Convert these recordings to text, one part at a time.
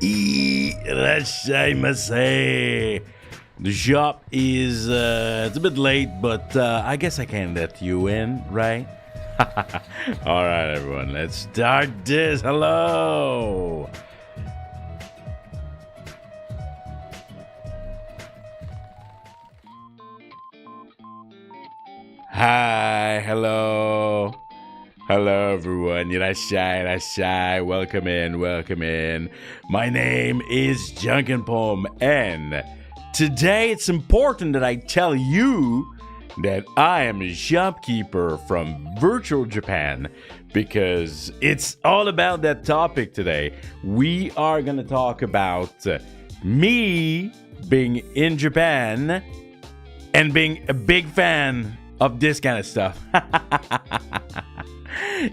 Irashaimase. The shop is it's a bit late, but I guess I can let you in, right? All right, everyone, let's start this. Hello. Hi, hello. Hello, everyone. Irashai. Welcome in. My name is Janken, Pomme, and today it's important that I tell you that I am a shopkeeper from virtual Japan because it's all about that topic today. We are going to talk about me being in Japan and being a big fan of this kind of stuff.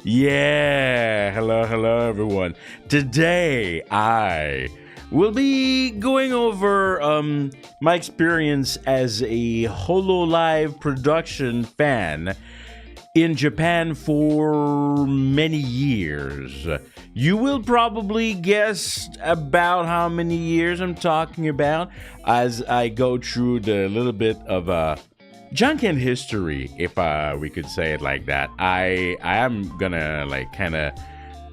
Yeah, hello everyone. Today I will be going over my experience as a Hololive production fan in Japan for many years. You will probably guess about how many years I'm talking about as I go through the little bit of Janken history, if we could say it like that. I am gonna kind of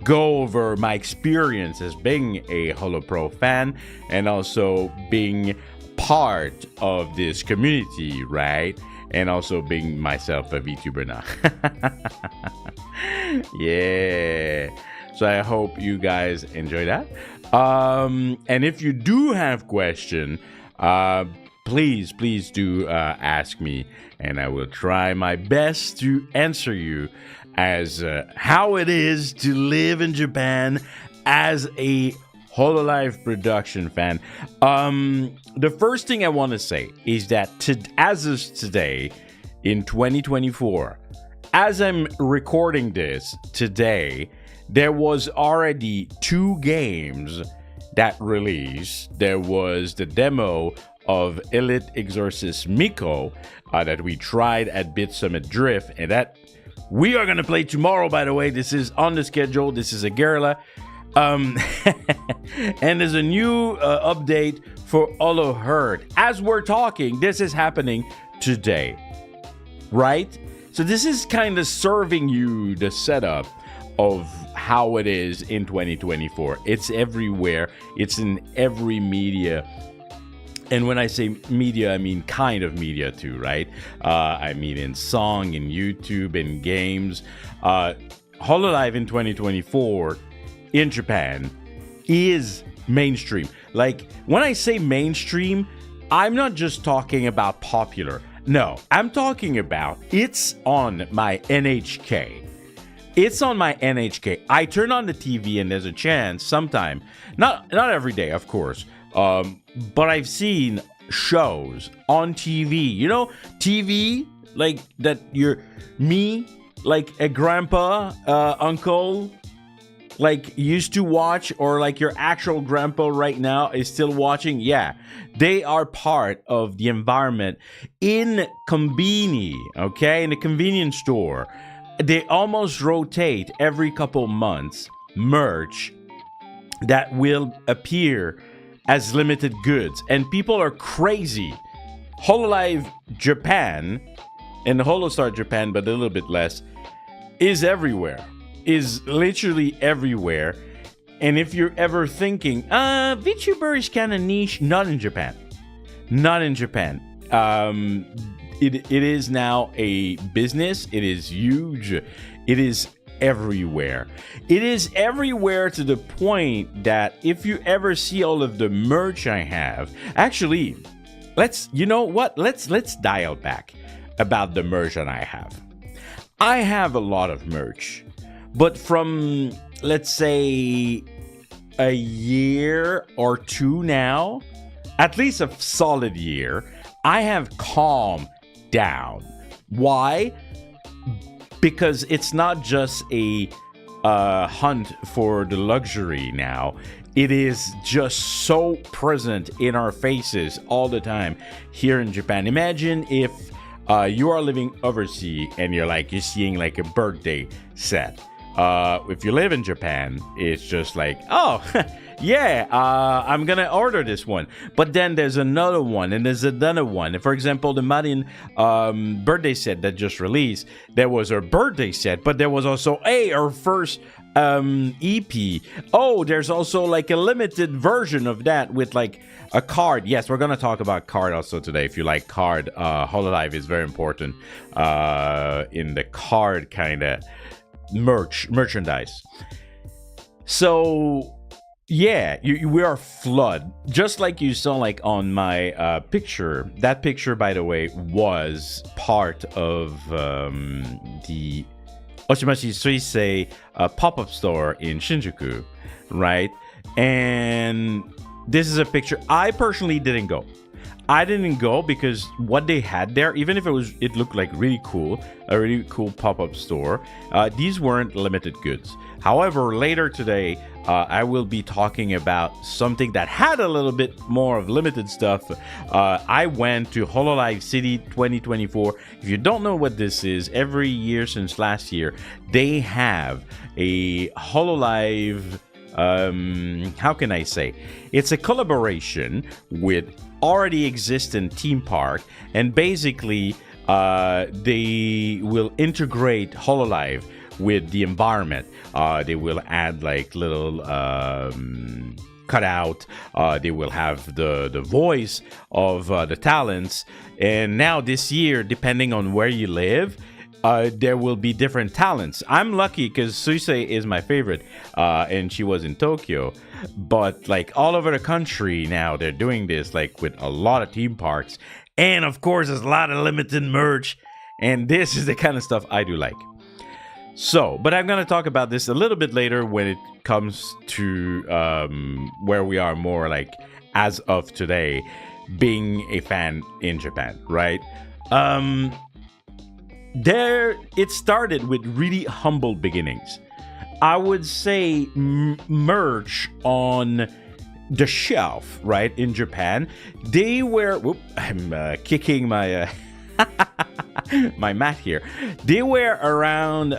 go over my experience as being a HoloPro fan and also being part of this community, right? And also being myself a VTuber now. Yeah. So I hope you guys enjoy that. And if you do have questions, please do ask me, and I will try my best to answer you as how it is to live in Japan as a Hololive production fan. The first thing I want to say is that as of today, in 2024, as I'm recording this today, there was already 2 games that released. There was the demo of Elite Exorcist Miko that we tried at Bit Summit Drift, and that we are going to play tomorrow, by the way. This is on the schedule. This is a guerrilla. And there's a new update for Holo Herd. As we're talking, this is happening today, right? So this is kind of serving you the setup of how it is in 2024. It's everywhere. It's in every media. And when I say media, I mean kind of media too, right? I mean in song, in YouTube, in games. Hololive in 2024 in Japan is mainstream. Like, when I say mainstream, I'm not just talking about popular. No, I'm talking about it's on my NHK. It's on my NHK. I turn on the TV and there's a chance sometime, not every day, of course, but I've seen shows on TV. You know, TV, like that like a grandpa, uncle, like used to watch, or like your actual grandpa right now is still watching. Yeah, they are part of the environment in Konbini, okay? In the convenience store. They almost rotate every couple months merch that will appear as limited goods, and people are crazy. Hololive Japan and Holostar Japan, but a little bit less, is everywhere. Is literally everywhere. And if you're ever thinking, VTuber is kind of niche, not in Japan. Not in Japan. It is now a business. It is huge. It is everywhere. It is everywhere to the point that if you ever see all of the merch I have, actually, let's dial back about the merch that I have. I have a lot of merch, but from, let's say, a year or 2 now, at least a solid year, I have calmed down. Why? Because it's not just a hunt for the luxury now. It is just so present in our faces all the time here in Japan. Imagine if you are living overseas and you're seeing like a birthday set If you live in Japan, it's just like, oh, yeah, I'm gonna order this one. But then there's another one, and there's another one. For example, the Marin birthday set that just released, there was her birthday set, but there was also her first EP. Oh, there's also like a limited version of that with like a card. Yes, we're gonna talk about card also today. If you like card, Hololive is very important in the card kind of merchandise. So yeah, we are flood, just like you saw like on my picture. That picture, by the way, was part of the Oshimashi Suisei pop-up store in Shinjuku, right? And this is a picture. I personally didn't go. I didn't go because what they had there, even if it looked like really cool, a really cool pop-up store, these weren't limited goods. However, later today, I will be talking about something that had a little bit more of limited stuff. I went to Hololive City 2024. If you don't know what this is, every year since last year, they have a Hololive, how can I say? It's a collaboration with already existing theme park, and basically they will integrate Hololive with the environment. They will add like little cutout. They will have the voice of the talents. And now this year, depending on where you live, there will be different talents. I'm lucky because Suisei is my favorite, and she was in Tokyo. But like all over the country now, they're doing this like with a lot of theme parks. And of course, there's a lot of limited merch. And this is the kind of stuff I do like. So, but I'm going to talk about this a little bit later when it comes to where we are more like as of today, being a fan in Japan, right? It started with really humble beginnings. I would say merch on the shelf, right, in Japan. They were... Whoop, I'm kicking my... my mat here. They were around,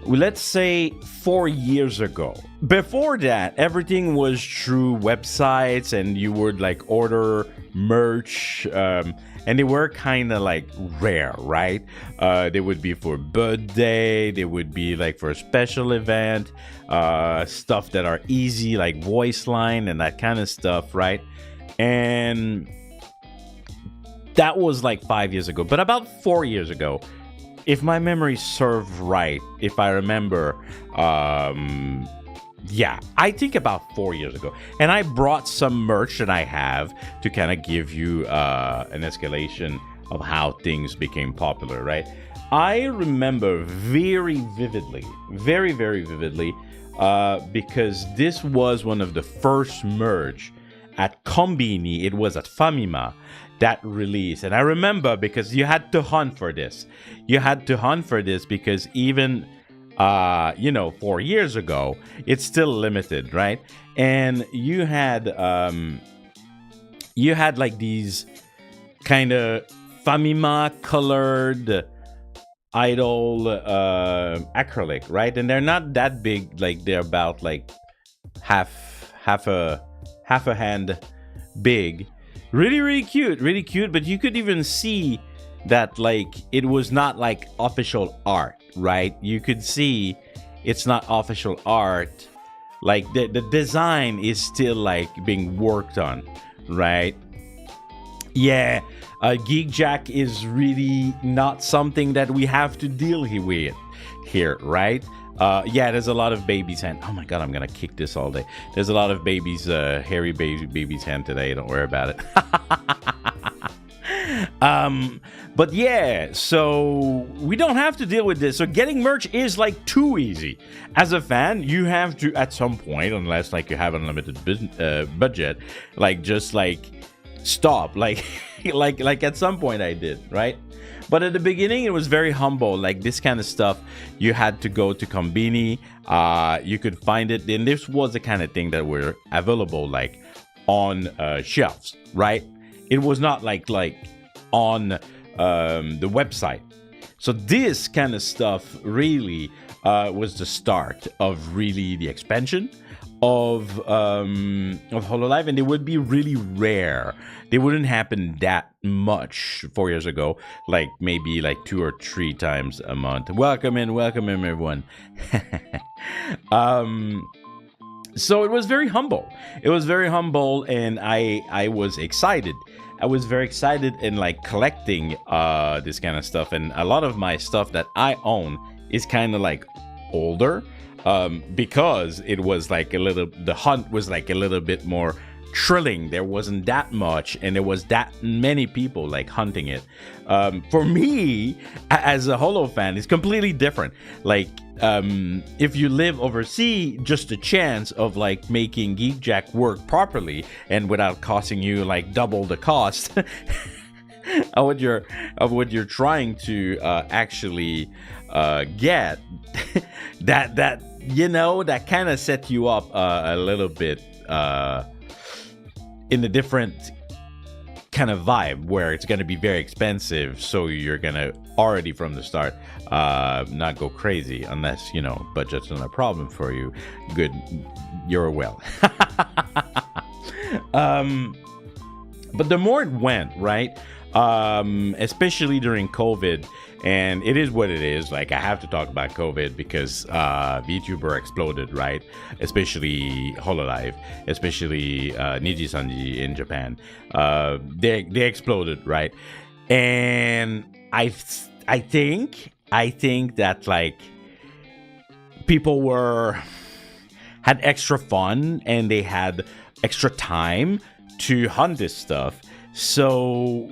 let's say 4 years ago. Before that, everything was through websites, and you would like order merch, and they were kind of like rare, right? They would be for birthday, they would be like for a special event, stuff that are easy, like voice line and that kind of stuff, right? And that was like 5 years ago. But about 4 years ago, if my memory serves right, if I remember, yeah, I think about 4 years ago. And I brought some merch that I have to kind of give you an escalation of how things became popular, right? I remember very vividly, very, very vividly, because this was one of the first merch at Combini. It was at Famima that release. And I remember because you had to hunt for this. You had to hunt for this because even 4 years ago, it's still limited, right? And you had like these kind of Famima colored idol acrylic, right? And they're not that big, like they're about like half a hand big. Really, really cute, but you could even see that like it was not like official art, right? You could see it's not official art. Like the design is still like being worked on, right? Yeah, Geek Jack is really not something that we have to deal with here, right? Yeah, there's a lot of baby's hand. Oh my god, I'm gonna kick this all day. There's a lot of baby's hairy baby's hand today. Don't worry about it. But yeah, so we don't have to deal with this. So getting merch is like too easy. As a fan, you have to at some point, unless like you have unlimited budget, like just like stop. Like like at some point I did, right? But at the beginning, it was very humble. Like this kind of stuff, you had to go to Combini. You could find it. And this was the kind of thing that were available like on shelves, right? It was not like on the website. So this kind of stuff really was the start of really the expansion of Hololive, and they would be really rare. They wouldn't happen that much 4 years ago, like maybe like 2 or 3 times a month. Welcome in, everyone. So it was very humble. It was very humble, and I was excited. I was very excited in like collecting this kind of stuff, and a lot of my stuff that I own is kind of like older, because it was like the hunt was like a little bit more thrilling. There wasn't that much, and there was that many people like hunting it. For me, as a Holo fan, it's completely different. Like, if you live overseas, just a chance of like making GeekJack work properly and without costing you like double the cost of what you're trying to actually get, that you know, that kind of set you up a little bit in a different kind of vibe, where it's going to be very expensive, so you're going to already from the start not go crazy, unless, you know, budget's not a problem for you. Good, you're well. But the more it went, right, especially during COVID, and it is what it is. Like, I have to talk about COVID because VTuber exploded, right? Especially Hololive, especially Niji-sanji in Japan. They exploded, right? And I think that like people had extra fun, and they had extra time to hunt this stuff. So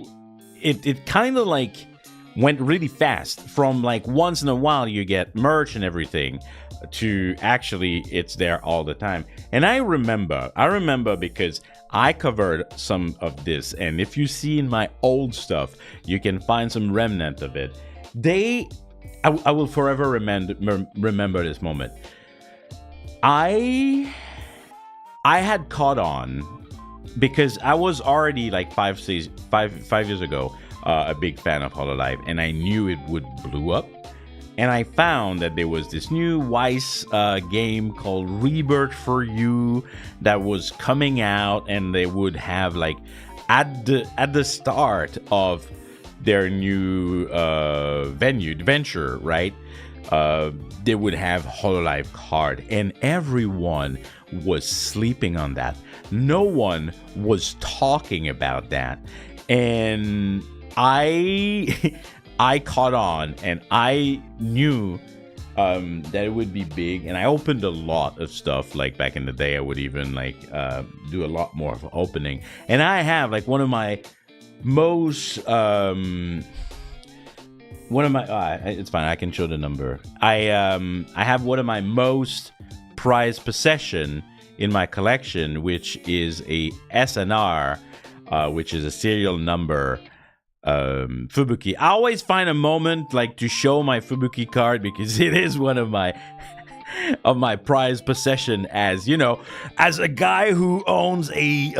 it kind of like went really fast from like once in a while you get merch and everything to actually it's there all the time. And I remember because I covered some of this, and if you see in my old stuff, you can find some remnant of it. I will forever remember this moment. I had caught on because I was already like 5 years ago a big fan of Hololive, and I knew it would blow up. And I found that there was this new Weiss game called Rebirth for You that was coming out, and they would have like at the start of their new venture, right? They would have Hololive card, and everyone was sleeping on that. No one was talking about that, and I caught on, and I knew that it would be big, and I opened a lot of stuff. Like back in the day, I would even like do a lot more of opening, and I have like one of my most it's fine, I can show the number. I have one of my most prized possession in my collection, which is a SNR, which is a serial number Fubuki. I always find a moment like to show my Fubuki card, because it is one of my prized possession, as you know, as a guy who owns a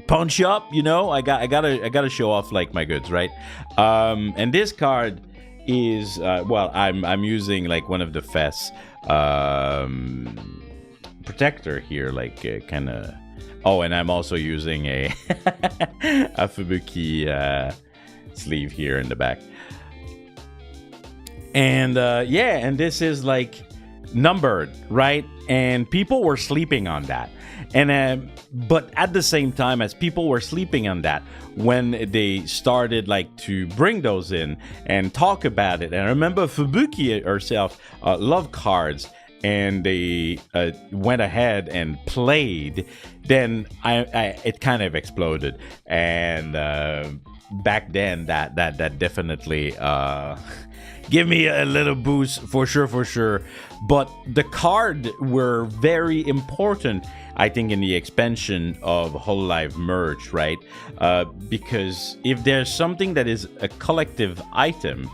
pawn shop. You know, I gotta show off like my goods, right? And this card is I'm using like one of the Fess protector here, like kind of. Oh, and I'm also using a Fubuki sleeve here in the back. And and this is like numbered, right? And people were sleeping on that. And but at the same time as people were sleeping on that, when they started like to bring those in and talk about it, and I remember Fubuki herself loved cards, and they went ahead and played, then it kind of exploded. And back then, that definitely give me a little boost for sure. But the card were very important, I think, in the expansion of Hololive merch, right? Because if there's something that is a collective item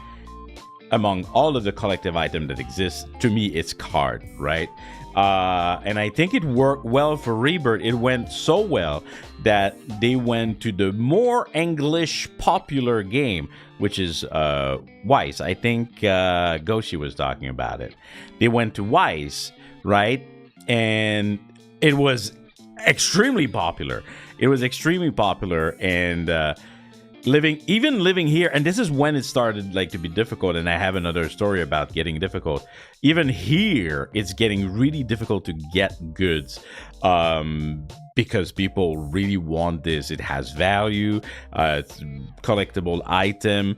among all of the collective items that exist, to me, it's card, right? And I think it worked well for Rebirth. It went so well that they went to the more English popular game, which is Weiss. I think Goshi was talking about it. They went to Weiss, right? And it was extremely popular. It was extremely popular, and living here, and this is when it started like to be difficult, and I have another story about getting difficult. Even here, it's getting really difficult to get goods because people really want this. It has value. It's a collectible item.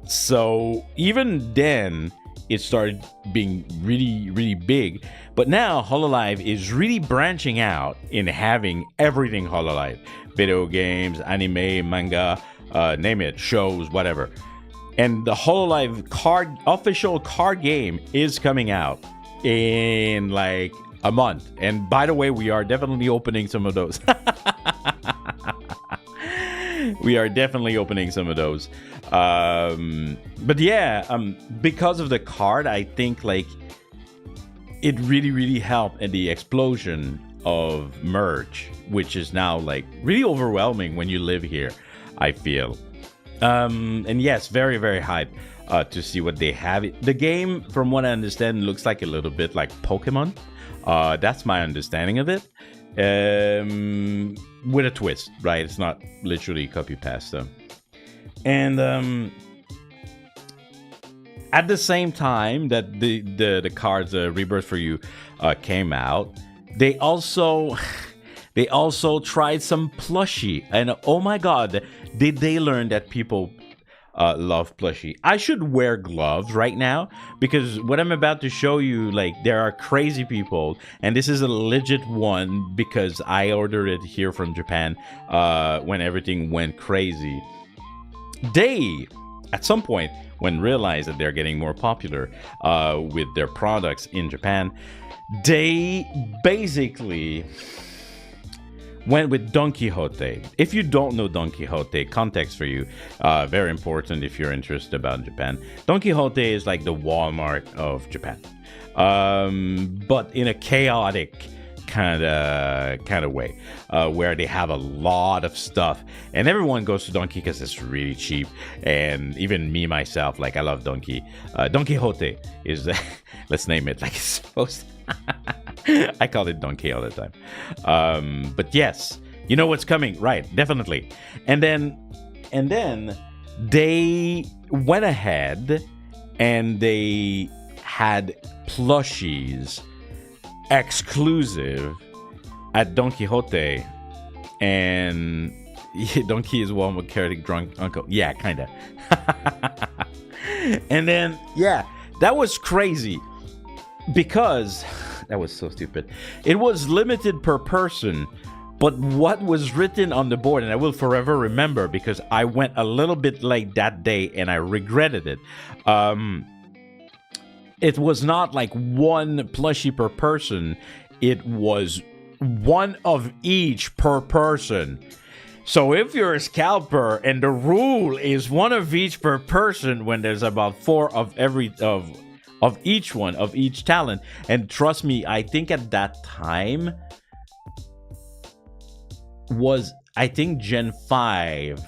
So even then, it started being really, really big. But now Hololive is really branching out in having everything Hololive. Video games, anime, manga, name it, shows, whatever. And the Hololive official card game is coming out in like a month. And by the way, we are definitely opening some of those. We are definitely opening some of those. But yeah, because of the card, I think like it really, really helped in the explosion of merch, which is now like really overwhelming when you live here, I feel. And yes, very, very hyped to see what they have. The game, from what I understand, looks like a little bit like Pokemon. That's my understanding of it. With a twist, right? It's not literally copy pasta. And at the same time that the cards Rebirth for You came out, they also tried some plushie, and oh my god, did they learn that people love plushie. I should wear gloves right now because what I'm about to show you, like, there are crazy people, and this is a legit one because I ordered it here from Japan when everything went crazy. They, at some point, when realized that they're getting more popular with their products in Japan, they basically went with Don Quixote. If you don't know Don Quixote, context for you, very important if you're interested about Japan. Don Quixote is like the Walmart of Japan, but in a chaotic kind of way, where they have a lot of stuff, and everyone goes to Don Quixote because it's really cheap. And even me myself, like, I love Don Quixote. Don Quixote is let's name it like it's supposed to. I call it Donkey all the time. But yes, you know what's coming, right? Definitely. And then they went ahead and they had plushies exclusive at Don Quixote, and Don Quixote is one with chaotic drunk uncle. Yeah, kind of. And then, yeah, that was crazy because that was so stupid. It was limited per person, but what was written on the board, and I will forever remember because I went a little bit late that day and I regretted it. It was not like one plushie per person. It was one of each per person. So if you're a scalper and the rule is one of each per person, when there's about 4 of every of each one, of each talent. And trust me, I think at that time was, I think Gen 5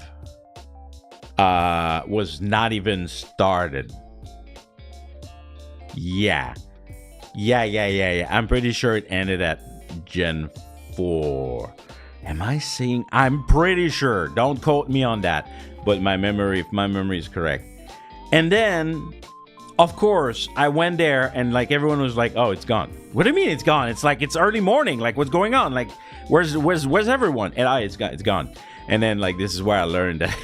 was not even started. Yeah. I'm pretty sure it ended at Gen 4. Am I saying? I'm pretty sure. Don't quote me on that. But my memory, if my memory is correct. And then, of course, I went there and like everyone was like, "Oh, it's gone." What do you mean it's gone? It's like it's early morning. Like, what's going on? Like, where's everyone? And it's gone. And then like this is where I learned that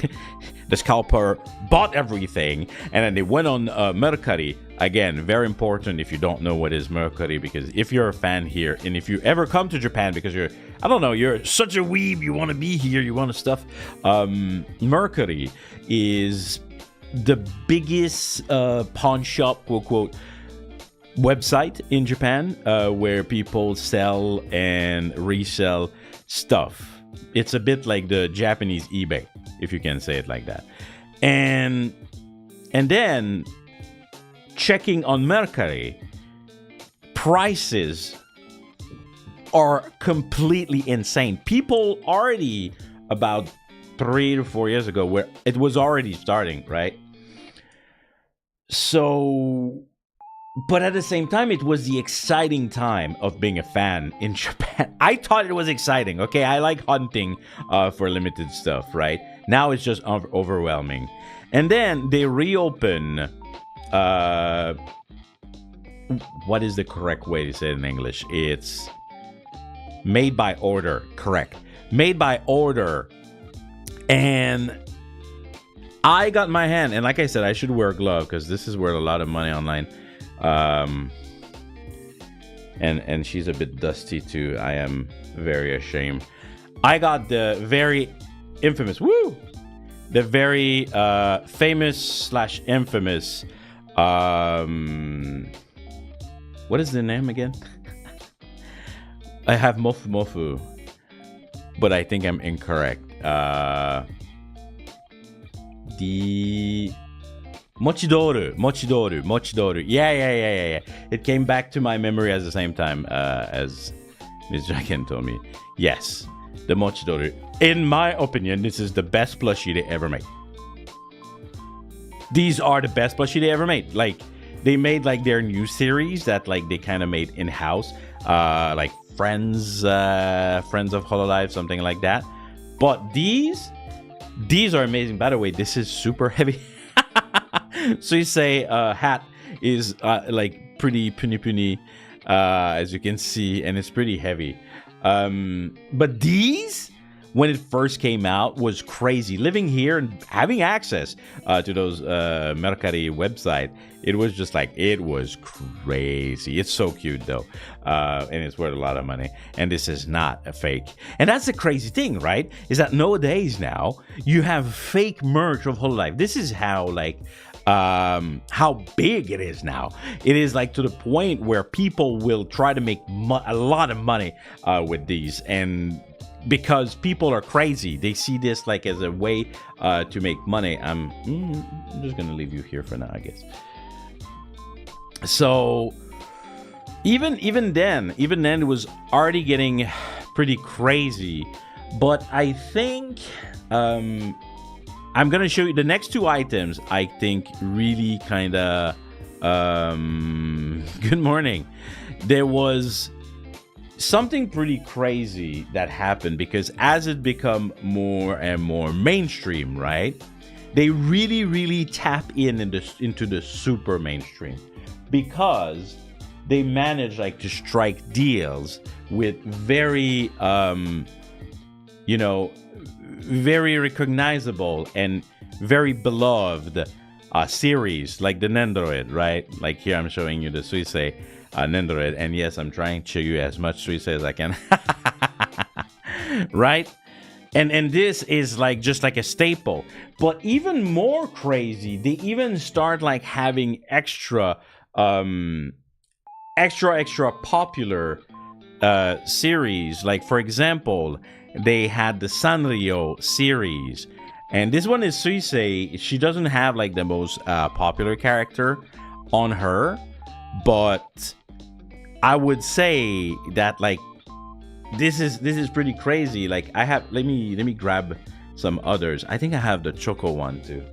the scalper bought everything, and then they went on Mercari. Again, very important if you don't know what is Mercari, because if you're a fan here and if you ever come to Japan because you're, I don't know, you're such a weeb, you want to be here, you want to stuff. Mercari is the biggest pawn shop, quote quote, website in Japan where people sell and resell stuff. It's a bit like the Japanese eBay, if you can say it like that. And then checking on Mercari, prices are completely insane. People already about 3 to 4 years ago, where it was already starting, right? So, but at the same time, it was the exciting time of being a fan in Japan. I thought it was exciting. Okay, I like hunting for limited stuff, right? Now it's just overwhelming. And then they reopen. What is the correct way to say it in English? It's made by order. Correct. Made by order. And I got my hand, and like I said, I should wear a glove because this is worth a lot of money online. And she's a bit dusty too. I am very ashamed. I got the very infamous, the very famous / infamous. What is the name again? I have Mofu Mofu, but I think I'm incorrect. The Mochidoru. Yeah. It came back to my memory at the same time as Ms. Janken told me. Yes, the Mochidoru. In my opinion, this is the best plushie they ever made. These are the best plushie they ever made. Like, they made like their new series that like they kind of made in-house, like Friends of Hololive, something like that. But these are amazing. By the way, this is super heavy. So you say hat is like pretty puny, as you can see, and it's pretty heavy. But these, when it first came out, was crazy. Living here and having access to those Mercari website, it was just like, it was crazy. It's so cute though, and it's worth a lot of money. And this is not a fake. And that's the crazy thing, right? Is that nowadays now you have fake merch of Hololive. This is how like how big it is now. It is like to the point where people will try to make a lot of money with these, and because people are crazy, they see this like as a way to make money. I'm just gonna leave you here for now, I guess. So even then it was already getting pretty crazy. But I think I'm gonna show you the next two items. I think really kind of good morning. There was something pretty crazy that happened because as it become more and more mainstream, right? They really tap into the super mainstream, because they manage like to strike deals with very very recognizable and very beloved series, like the Nendoroid, right? Like here I'm showing you the Suisei Nendoroid, and yes, I'm trying to show you as much Suisei as I can. Right? And this is like just like a staple. But even more crazy, they even start like having extra popular series. Like for example, they had the Sanrio series, and this one is Suisei. She doesn't have like the most popular character on her, but I would say that like this is pretty crazy. Like I have, let me grab some others. I think I have the Choco one too.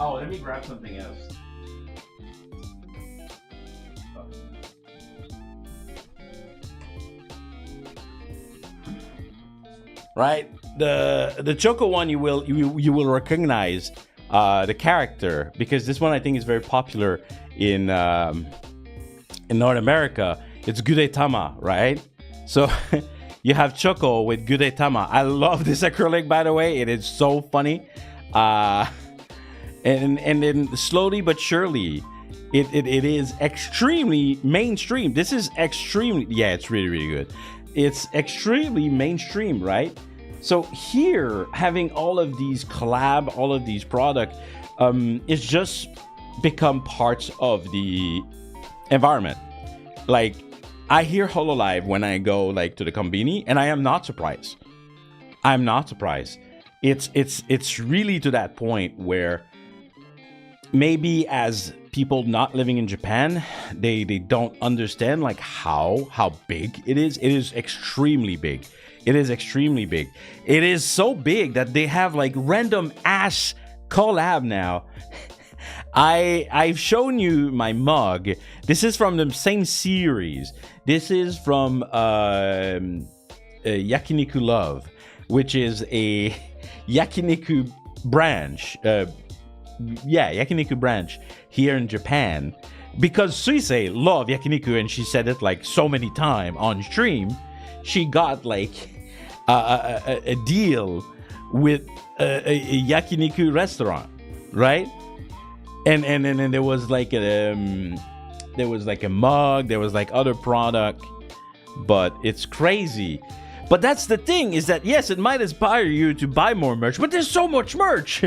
Oh, let me grab something else. Right, the Choco one you will recognize the character, because this one I think is very popular in North America. It's Gudetama, right? So you have Choco with Gudetama. I love this acrylic, by the way. It is so funny. And then slowly but surely, it is extremely mainstream. This is extremely, yeah, it's really good. It's extremely mainstream, right? So here, having all of these collab, all of these product, it's just become parts of the environment. Like, I hear Hololive when I go like to the Konbini, and I am not surprised. I'm not surprised. It's really to that point where maybe as people not living in Japan, they don't understand like how big it is. It is extremely big. It is extremely big. It is so big that they have like random ass collab now. I've shown you my mug. This is from the same series. This is from Yakiniku Love, which is a yakiniku branch. Yakiniku branch here in Japan. Because Suisei love yakiniku, and she said it like so many times on stream, she got like a deal with a yakiniku restaurant, right? And then there was like a mug, there was like other product, but it's crazy. But that's the thing, is that yes, it might inspire you to buy more merch, but there's so much merch.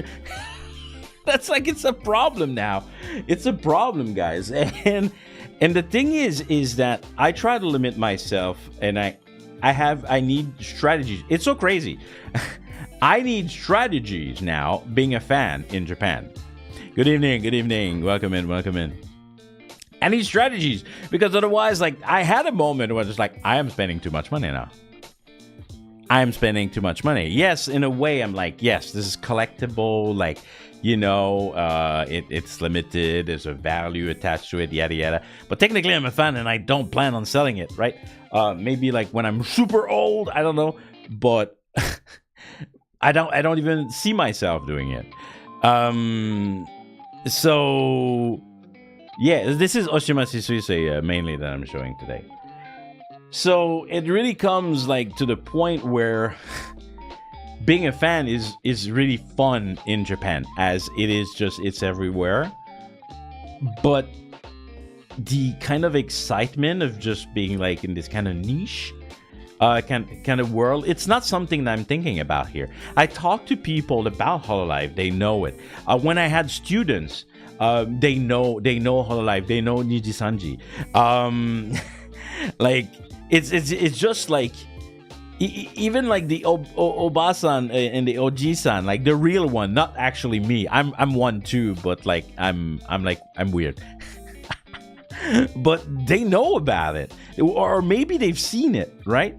That's like, it's a problem now. It's a problem, guys. And the thing is that I try to limit myself, and I need strategies. It's so crazy. I need strategies now being a fan in Japan. Good evening. Welcome in. I need strategies, because otherwise, like, I had a moment where it's like, I am spending too much money now. I'm spending too much money. Yes, in a way, I'm like, yes, this is collectible, like, you know, it's limited, there's a value attached to it, yada yada. But technically, I'm a fan, and I don't plan on selling it, right? Maybe like when I'm super old, I don't know, but I don't even see myself doing it. So yeah, this is Oshimashi Suisei mainly that I'm showing today. So it really comes like to the point where being a fan is really fun in Japan, as it is just, it's everywhere. But the kind of excitement of just being like in this kind of niche kind of world, it's not something that I'm thinking about here. I talk to people about Hololive, they know it. When I had students, they know Hololive, they know Niji Sanji. Like it's just like even like the Obasan and the Oji-san, like the real one, not actually me. I'm one too, but like I'm weird. But they know about it, or maybe they've seen it, right?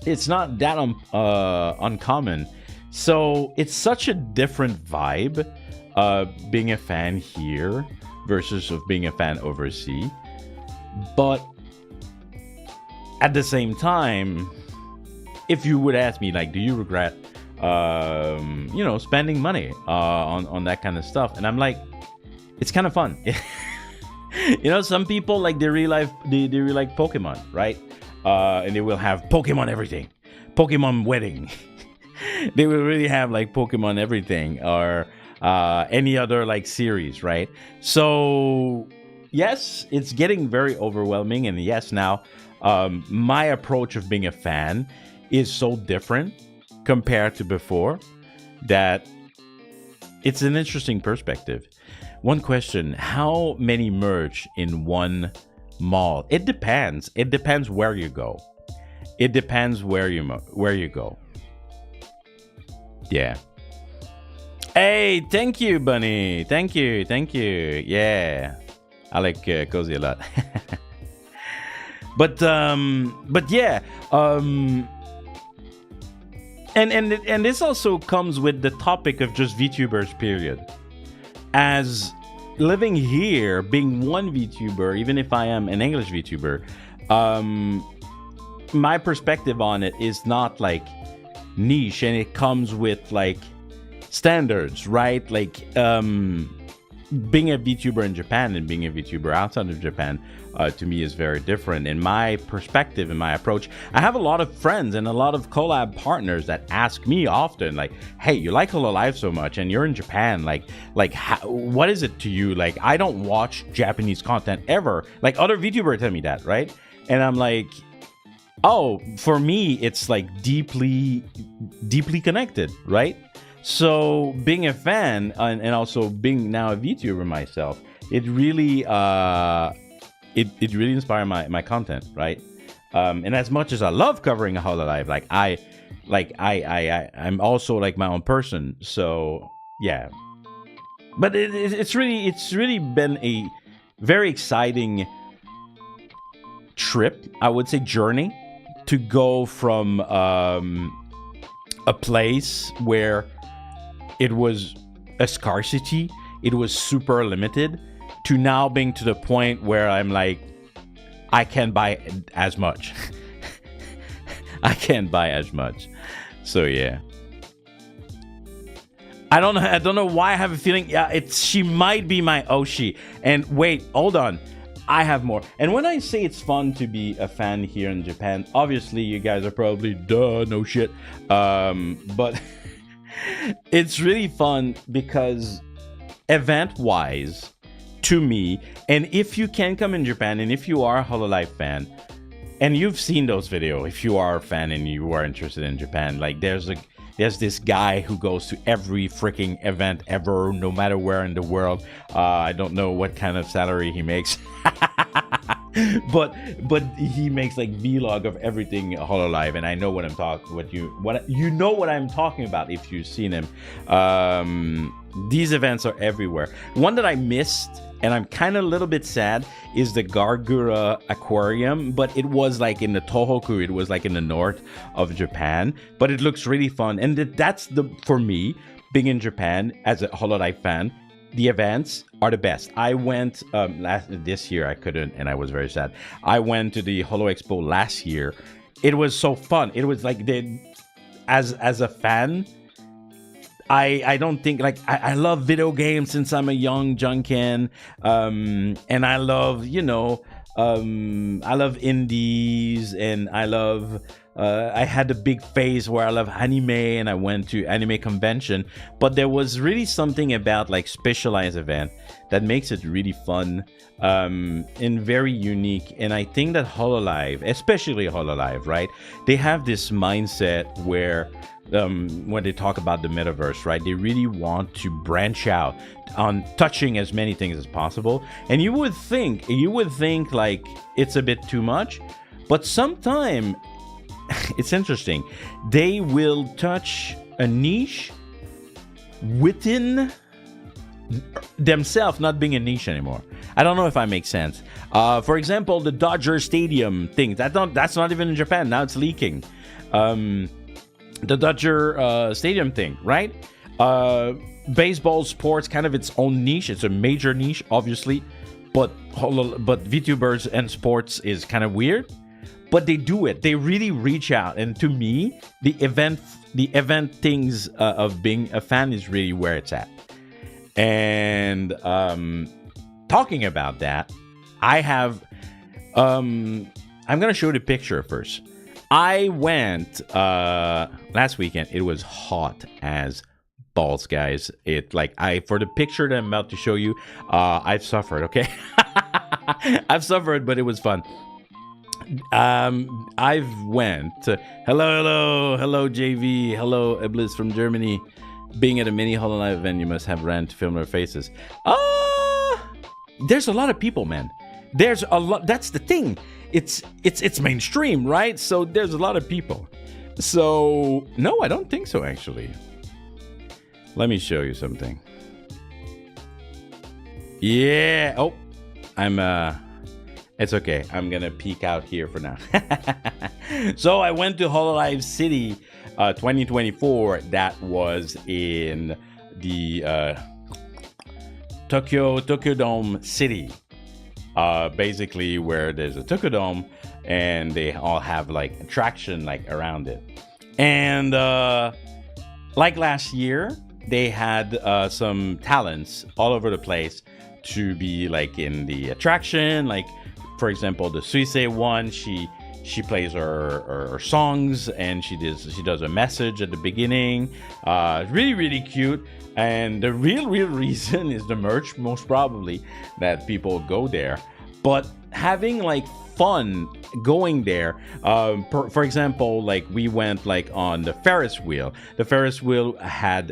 It's not that uncommon. So it's such a different vibe being a fan here versus of being a fan overseas. But at the same time, if you would ask me, like, do you regret spending money on that kind of stuff? And I'm like, it's kind of fun. You know, some people, like, they really like Pokemon, right? And they will have Pokemon everything, Pokemon wedding. They will really have like Pokemon everything, or any other like series, right? So yes, it's getting very overwhelming, and yes, now my approach of being a fan is so different compared to before that it's an interesting perspective. One question: how many merch in one mall? It depends. It depends where you go. It depends where you go. Yeah. Hey, thank you, Bunny. Thank you. Yeah, I like Cozy a lot. But yeah. And this also comes with the topic of just VTubers, period. As living here, being one VTuber, even if I am an English VTuber, my perspective on it is not like niche, and it comes with like standards, right? Like being a VTuber in Japan and being a VTuber outside of Japan, to me is very different. In my perspective and my approach, I have a lot of friends and a lot of collab partners that ask me often, like, hey, you like Hololive so much and you're in Japan, like what is it to you? Like, I don't watch Japanese content ever. Like, other VTubers tell me that, right? And I'm like, oh, for me, it's like deeply connected, right? So being a fan and also being now a VTuber myself, it really it really inspired my content, right? And as much as I love covering Hololive, like like I'm also like my own person. So yeah, but it's really been a very exciting trip, I would say, journey, to go from a place where it was a scarcity, it was super limited, to now being to the point where I'm like, I can't buy as much. I can't buy as much. So yeah. I don't know why I have a feeling, yeah, she might be my Oshi. And wait, hold on. I have more. And when I say it's fun to be a fan here in Japan, obviously you guys are probably, duh, no shit. But it's really fun because event-wise, to me, and if you can come in Japan, and if you are a Hololive fan, and you've seen those videos, if you are a fan and you are interested in Japan, like there's this guy who goes to every freaking event ever, no matter where in the world. I don't know what kind of salary he makes. but he makes like vlog of everything Hololive, and I know what I'm talking what I'm talking about if you've seen him. These events are everywhere. One that I missed, and I'm kind of a little bit sad, is the Gargura Aquarium, but it was like in the Tohoku, it was like in the north of Japan, but it looks really fun. And that's for me, being in Japan as a Hololive fan, the events are the best. I went this year, I couldn't, and I was very sad. I went to the Holo Expo last year. It was so fun. It was like, as a fan, I don't think, like, I love video games since I'm a young Janken, and I love, I love indies, and I love, I had a big phase where I love anime, and I went to anime convention, but there was really something about like specialized event that makes it really fun, and very unique. And I think that Hololive, especially Hololive, right, they have this mindset where when they talk about the metaverse, right, they really want to branch out on touching as many things as possible. And you would think like it's a bit too much, but sometimes it's interesting. They will touch a niche within themselves, not being a niche anymore. I don't know if I make sense. For example, the Dodger Stadium thing. That's not even in Japan. Now it's leaking. The Dodger Stadium thing, right? Baseball, sports, kind of its own niche. It's a major niche, obviously, but VTubers and sports is kind of weird. But they do it. They really reach out, and to me, the event things of being a fan is really where it's at. And talking about that, I have. I'm gonna show the picture first. I went last weekend. It was hot as balls, guys. For the picture that I'm about to show you, I've suffered, okay? I've suffered, but it was fun. I've went hello JV, hello Iblis from Germany. Being at a mini Hololive event, you must have ran to film their faces. There's a lot of people, man. There's a lot. That's the thing. It's mainstream, right? So there's a lot of people. So no, I don't think so, actually. Let me show you something. Yeah. Oh, it's okay. I'm gonna peek out here for now. So I went to Hololive City 2024. That was in the Tokyo Dome City. Basically where there's a Tokyo Dome, and they all have like attraction like around it. And like last year, they had some talents all over the place to be like in the attraction. Like, for example, the Suisei one, she plays her songs, and she does a message at the beginning. Really, really cute. And the real reason is the merch, most probably, that people go there. But having like fun going there, for example, like we went like on the Ferris wheel. The Ferris wheel had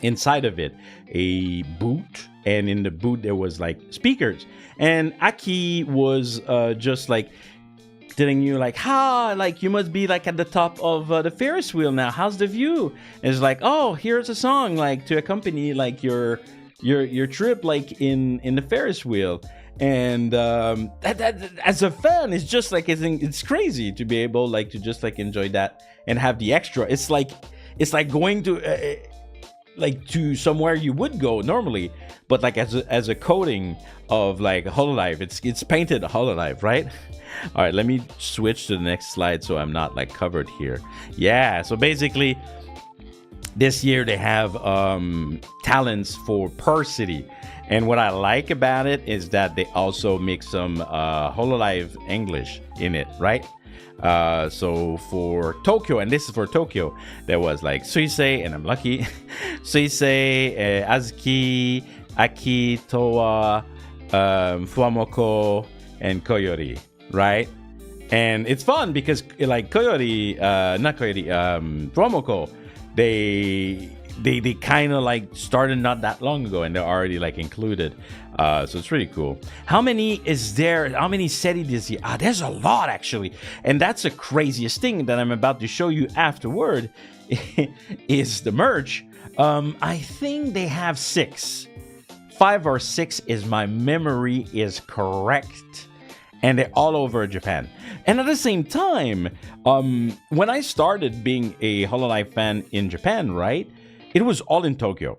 inside of it a boot, and in the boot there was like speakers, and Aki was just like telling you like, like you must be like at the top of the Ferris wheel now. How's the view? And it's like, oh, here's a song like to accompany like your trip like in the Ferris wheel. And that as a fan, it's just like it's crazy to be able like to just like enjoy that and have the extra. It's like going to like to somewhere you would go normally, but like as a coating of like Hololive. It's painted Hololive, right? All right, let me switch to the next slide so I'm not like covered here. Yeah, so basically this year they have talents for per city. And what I like about it is that they also mix some Hololive English in it, right? So for Tokyo, and this is for Tokyo, there was like Suisei, and I'm lucky, Suisei, Azuki, Aki, Towa, Fuamoko, and Koyori, right? And it's fun because like Koyori, not Koyori, Fuamoko, they kind of like started not that long ago and they're already like included. So it's really cool. How many is there? How many seti this year? There's a lot actually. And that's the craziest thing that I'm about to show you afterward is the merch. I think they have 6. 5 or 6 is my memory is correct. And they're all over Japan. And at the same time, when I started being a Hololive fan in Japan, right? It was all in Tokyo.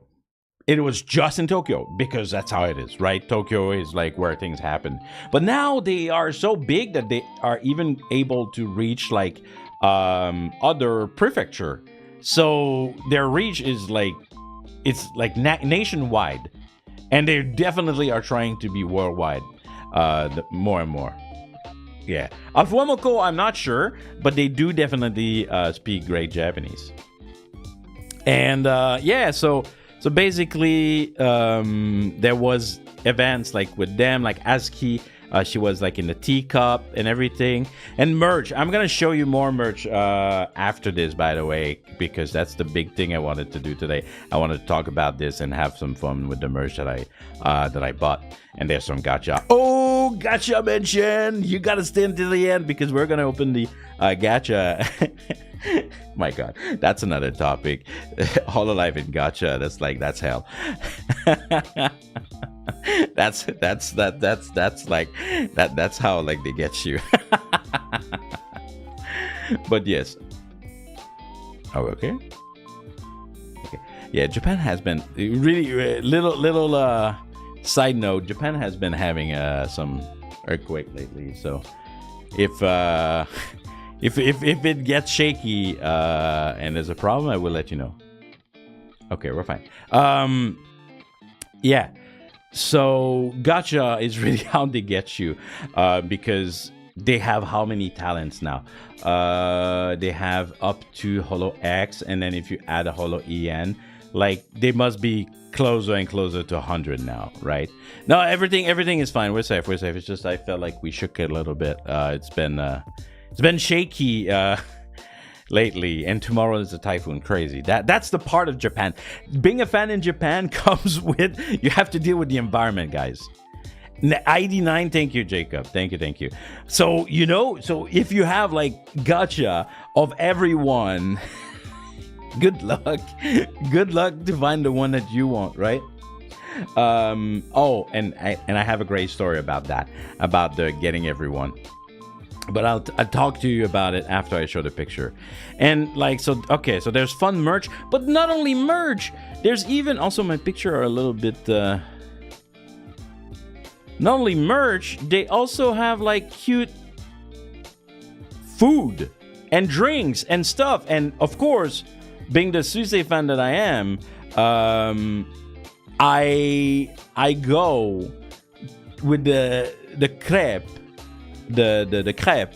It was just in Tokyo because that's how it is, right? Tokyo is like where things happen. But now they are so big that they are even able to reach like other prefecture. So their reach is like, it's like nationwide. And they definitely are trying to be worldwide more and more. Yeah. Alfuamoko, I'm not sure, but they do definitely speak great Japanese. And yeah, so basically there was events like with them, like Azuki, she was like in the teacup and everything. And merch, I'm gonna show you more merch after this, by the way, because that's the big thing I wanted to do today. I wanted to talk about this and have some fun with the merch that I bought. And there's some gacha. Oh, gacha mention! You gotta stay until the end because we're gonna open the gacha. My God, that's another topic. Hololive and gacha. That's hell. That's how like they get you. But yes. Oh, okay. Okay. Yeah, Japan has been really little side note. Japan has been having some earthquake lately. So if it gets shaky and there's a problem, I will let you know. Okay, we're fine. Yeah. So gacha is really how they get you because they have how many talents now? They have up to Holo X, and then if you add a Holo EN, like they must be closer and closer to 100 now, right? No, everything is fine. We're safe. It's just I felt like we shook it a little bit. It's been shaky lately, and tomorrow is a typhoon. Crazy. That's the part of Japan. Being a fan in Japan comes with you have to deal with the environment, guys. ID9, thank you, Jacob. Thank you. So so if you have like gacha of everyone, good luck to find the one that you want, right? Oh, and I have a great story about that, about the getting everyone. But I'll talk to you about it after I show the picture. And like, so, okay, so there's fun merch, but not only merch, there's even also my picture are a little bit, not only merch, they also have like cute food and drinks and stuff. And of course, being the Suisei fan that I am, I go with the crepe. The crepe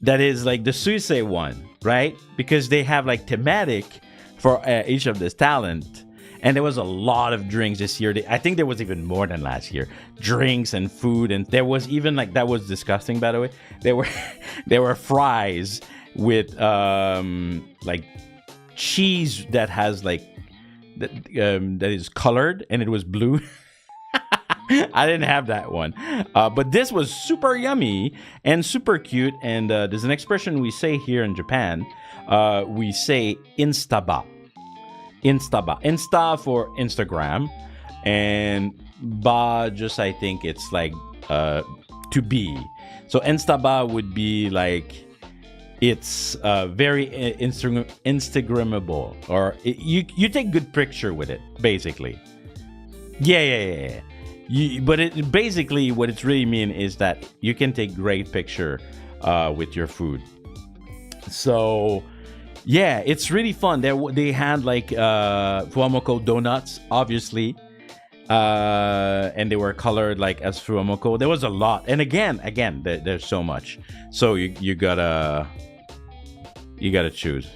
that is like the Suisei one, right? Because they have like thematic for each of this talent. And there was a lot of drinks this year. I think there was even more than last year. Drinks and food, and there was even like, that was disgusting, by the way. There were fries with like cheese that has like that is colored and it was blue. I didn't have that one. But this was super yummy and super cute. And there's an expression we say here in Japan. We say instaba. Instaba. Insta for Instagram. And ba, just I think it's like to be. So instaba would be like it's very Instagrammable, or you take good picture with it, basically. Yeah. But it basically what it's really mean is that you can take great picture with your food. So yeah, it's really fun. They had like Fuamoko donuts, obviously. And they were colored like as Fuamoko. There was a lot, and again, there's so much. So you gotta choose.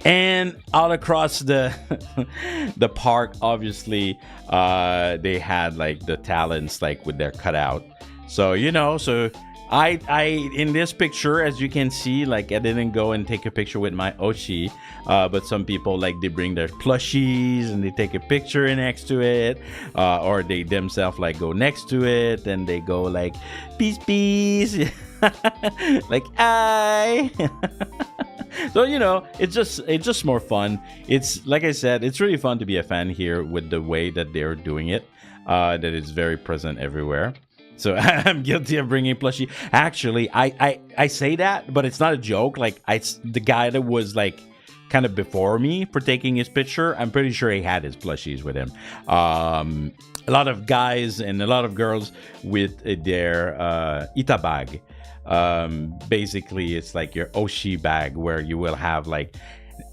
And all across the the park, obviously, they had like the talents like with their cutout. So so I in this picture, as you can see, like I didn't go and take a picture with my Oshi, but some people like they bring their plushies and they take a picture next to it, or they themselves like go next to it and they go like peace, like I. So it's just more fun. It's like I said, it's really fun to be a fan here with the way that they're doing it. That it's very present everywhere. So I'm guilty of bringing plushie. Actually, I say that, but it's not a joke. Like the guy that was like kind of before me for taking his picture, I'm pretty sure he had his plushies with him. A lot of guys and a lot of girls with their ita bag. Basically, it's like your Oshi bag where you will have like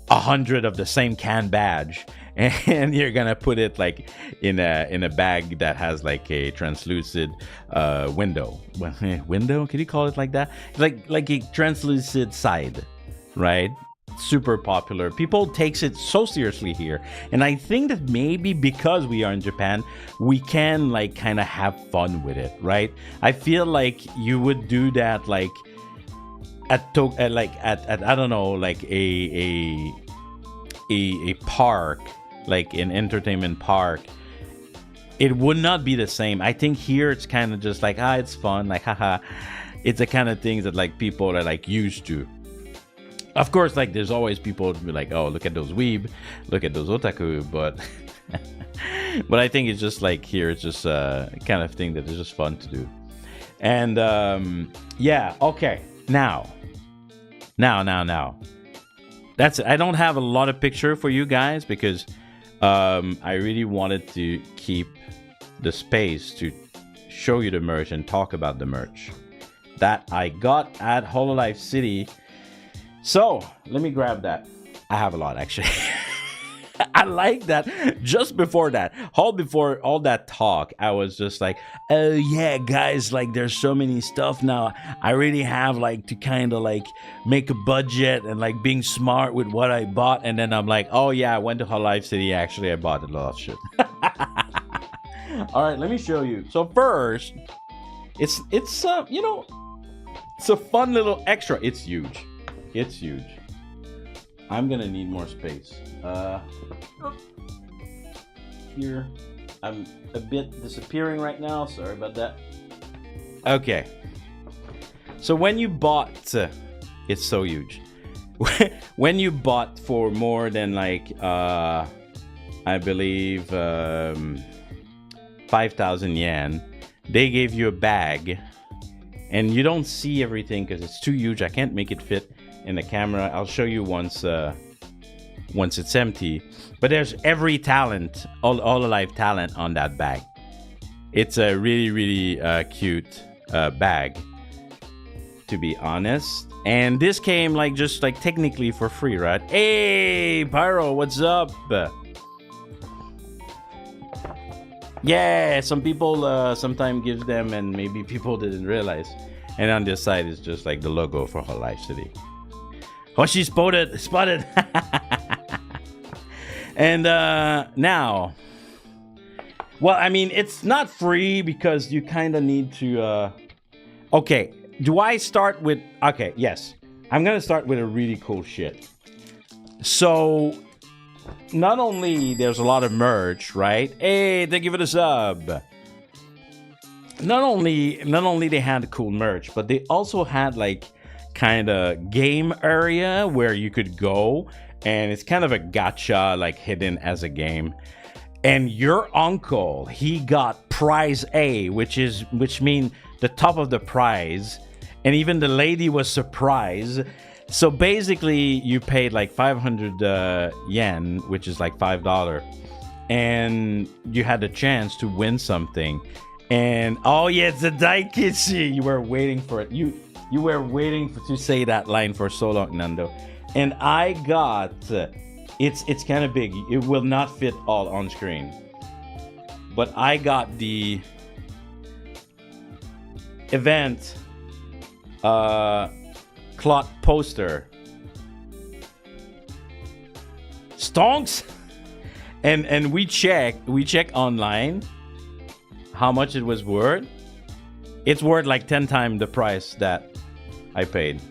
100 of the same can badge, and you're gonna put it like in a bag that has like a translucent window. Window? Can you call it like that? Like a translucent side, right? Super popular. People takes it so seriously here, and I think that maybe because we are in Japan, we can like kind of have fun with it, right? I feel like you would do that like at I don't know, like a park, like an entertainment park. It would not be the same. I think here it's kind of just like it's fun, like haha. It's the kind of things that like people are like used to. Of course, like there's always people who be like, oh, look at those weeb, look at those otaku, but but I think it's just like here, it's just kind of thing that is just fun to do. And yeah, okay, now. That's it. I don't have a lot of picture for you guys because I really wanted to keep the space to show you the merch and talk about the merch that I got at Hololive City. So let me grab that. I have a lot actually. I like that. Just before that, before all that talk, I was just like, oh yeah, guys, like there's so many stuff now. I really have like to kind of like make a budget and like being smart with what I bought. And then I'm like, oh yeah, I went to Hololive City. Actually, I bought a lot of shit. All right, let me show you. So first, it's it's a fun little extra. It's huge. It's huge. I'm gonna need more space. Here, I'm a bit disappearing right now. Sorry about that. Okay. So when you bought, it's so huge. When you bought for more than like, I believe, 5,000 yen, they gave you a bag, and you don't see everything because it's too huge. I can't make it fit in the camera. I'll show you once it's empty. But there's every talent, all Hololive talent on that bag. It's a really, really cute bag, to be honest. And this came like just like technically for free, right? Hey, Pyro, what's up? Yeah, some people sometimes gives them, and maybe people didn't realize. And on this side is just like the logo for Hololive City. Oh, she spotted. And now, well, I mean, it's not free because you kind of need to. Okay, do I start with? Okay, yes, I'm gonna start with a really cool shit. So, not only there's a lot of merch, right? Hey, thank you for the sub. not only they had cool merch, but they also had like kind of game area where you could go, and it's kind of a gacha, like hidden as a game. And your uncle, he got prize A, which means the top of the prize, and even the lady was surprised. So basically, you paid like 500 yen, which is like $5, and you had a chance to win something. And oh yeah, it's a Daikichi. You were waiting for it. You were waiting to say that line for so long, Nando. And I got it's kind of big. It will not fit all on screen, but I got the event cloth poster. Stonks. And we check online how much it was worth. It's worth like 10 times the price that I paid.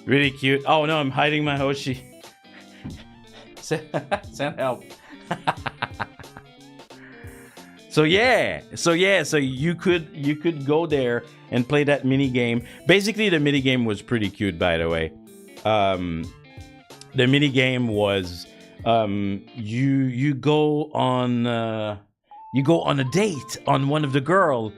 Really cute. Oh no, I'm hiding my Hoshi. Send help. So you could go there and play that mini game. Basically, the mini game was pretty cute, by the way. The mini game was you go on a date on one of the girl,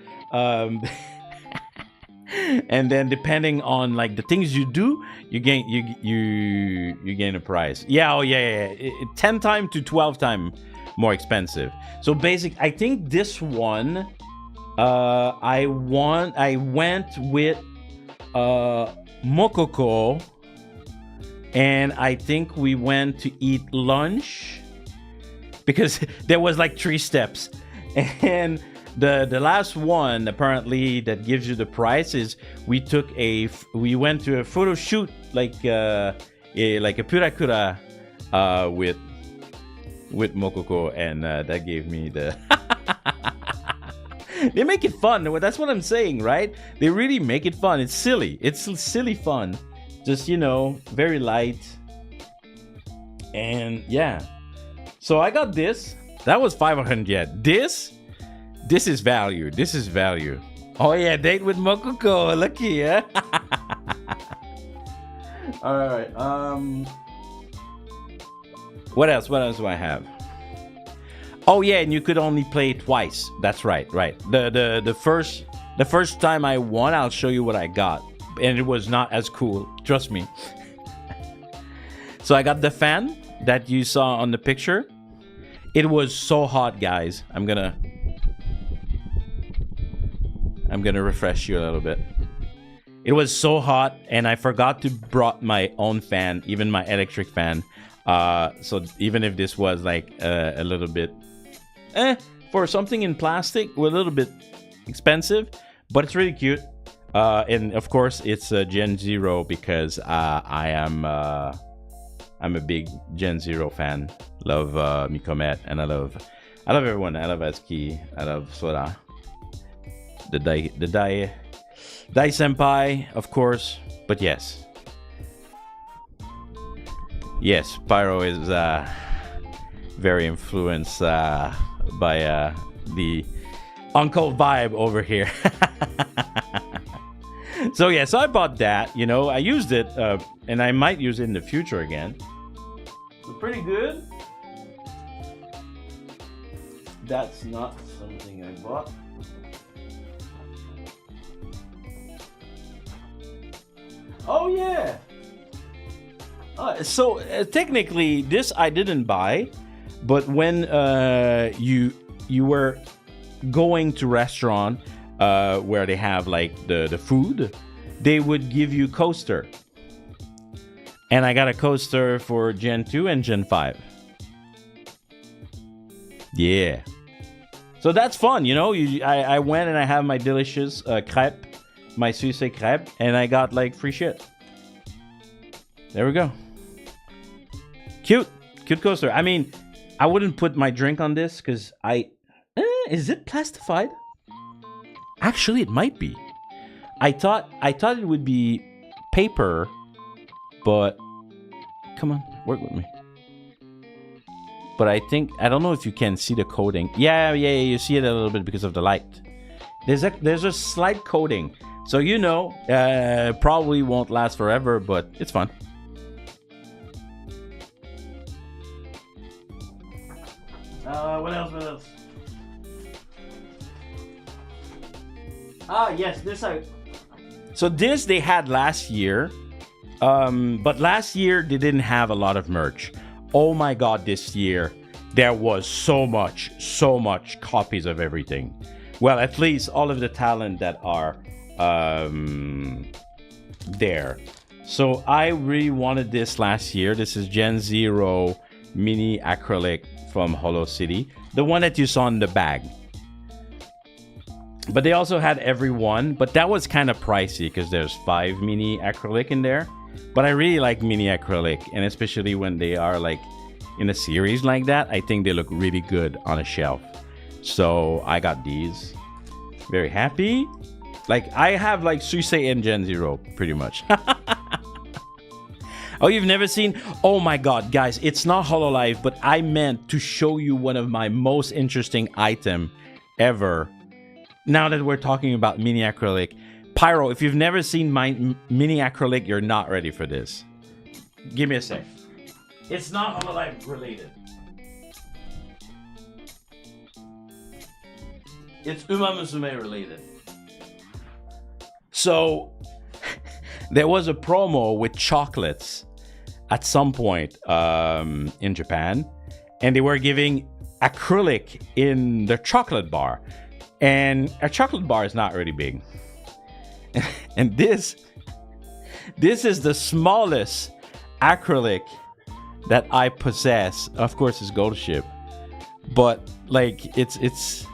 and then depending on like the things you do, you gain a prize. Yeah. 10 times to 12 times more expensive. So I think this one, I went with Mokoko, and I think we went to eat lunch because there was like 3 steps, and the last one apparently that gives you the prize is we went to a photo shoot like a purakura with Mokoko, and that gave me the they make it fun. That's what I'm saying, right? They really make it fun. It's silly. It's silly fun. Just, very light. And yeah. So I got this. That was 500 yen. This is value. This is value. Oh yeah, date with Mokoko. Lucky, yeah. All right. What else do I have? Oh yeah, and you could only play twice. That's right. The first time I won, I'll show you what I got. And it was not as cool, trust me. So I got the fan that you saw on the picture. It was so hot, guys. I'm gonna refresh you a little bit. It was so hot, and I forgot to brought my own fan, even my electric fan. So even if this was like a little bit for something in plastic, a little bit expensive, but it's really cute. And of course, it's a Gen Zero because I'm a big Gen Zero fan. Love Mikomet, and I love everyone. I love Azuki. I love Sora. The Dai Senpai, of course. But yes, Pyro is very influenced by the uncle vibe over here. So I bought that. I used it, and I might use it in the future again. So pretty good. That's not something I bought. Oh yeah. So technically, this I didn't buy, but when you were going to restaurant where they have like the food, they would give you coaster, and I got a coaster for Gen 2 and Gen 5. Yeah, so that's fun. I went and I have my delicious crepe, my Suisse crepe, and I got like free shit. There we go. Cute coaster. I mean, I wouldn't put my drink on this because is it plastified? Actually, it might be. I thought it would be paper, but come on, work with me. but I don't know if you can see the coating. Yeah, you see it a little bit because of the light. There's a slight coating, so probably won't last forever, but it's fun. What else? Yes, so this they had last year, but last year they didn't have a lot of merch. Oh my god, this year there was so much copies of everything. Well, at least all of the talent that are there. So I really wanted this last year. This is Gen Zero mini acrylic from Holo City, the one that you saw in the bag. But they also had every one, but that was kind of pricey because there's 5 mini acrylic in there. But I really like mini acrylic, and especially when they are like in a series like that, I think they look really good on a shelf. So I got these. Very happy. Like I have like Suisei and Gen Zero pretty much. Oh, you've never seen? Oh my god, guys, it's not Hololive, but I meant to show you one of my most interesting item ever. Now that we're talking about mini acrylic, Pyro, if you've never seen my mini acrylic, you're not ready for this. Give me a sec. It's not Hololive related. It's Uma Musume related. So, there was a promo with chocolates at some point in Japan, and they were giving acrylic in the chocolate bar. And a chocolate bar is not really big. And this is the smallest acrylic that I possess. Of course, it's gold ship, but like it's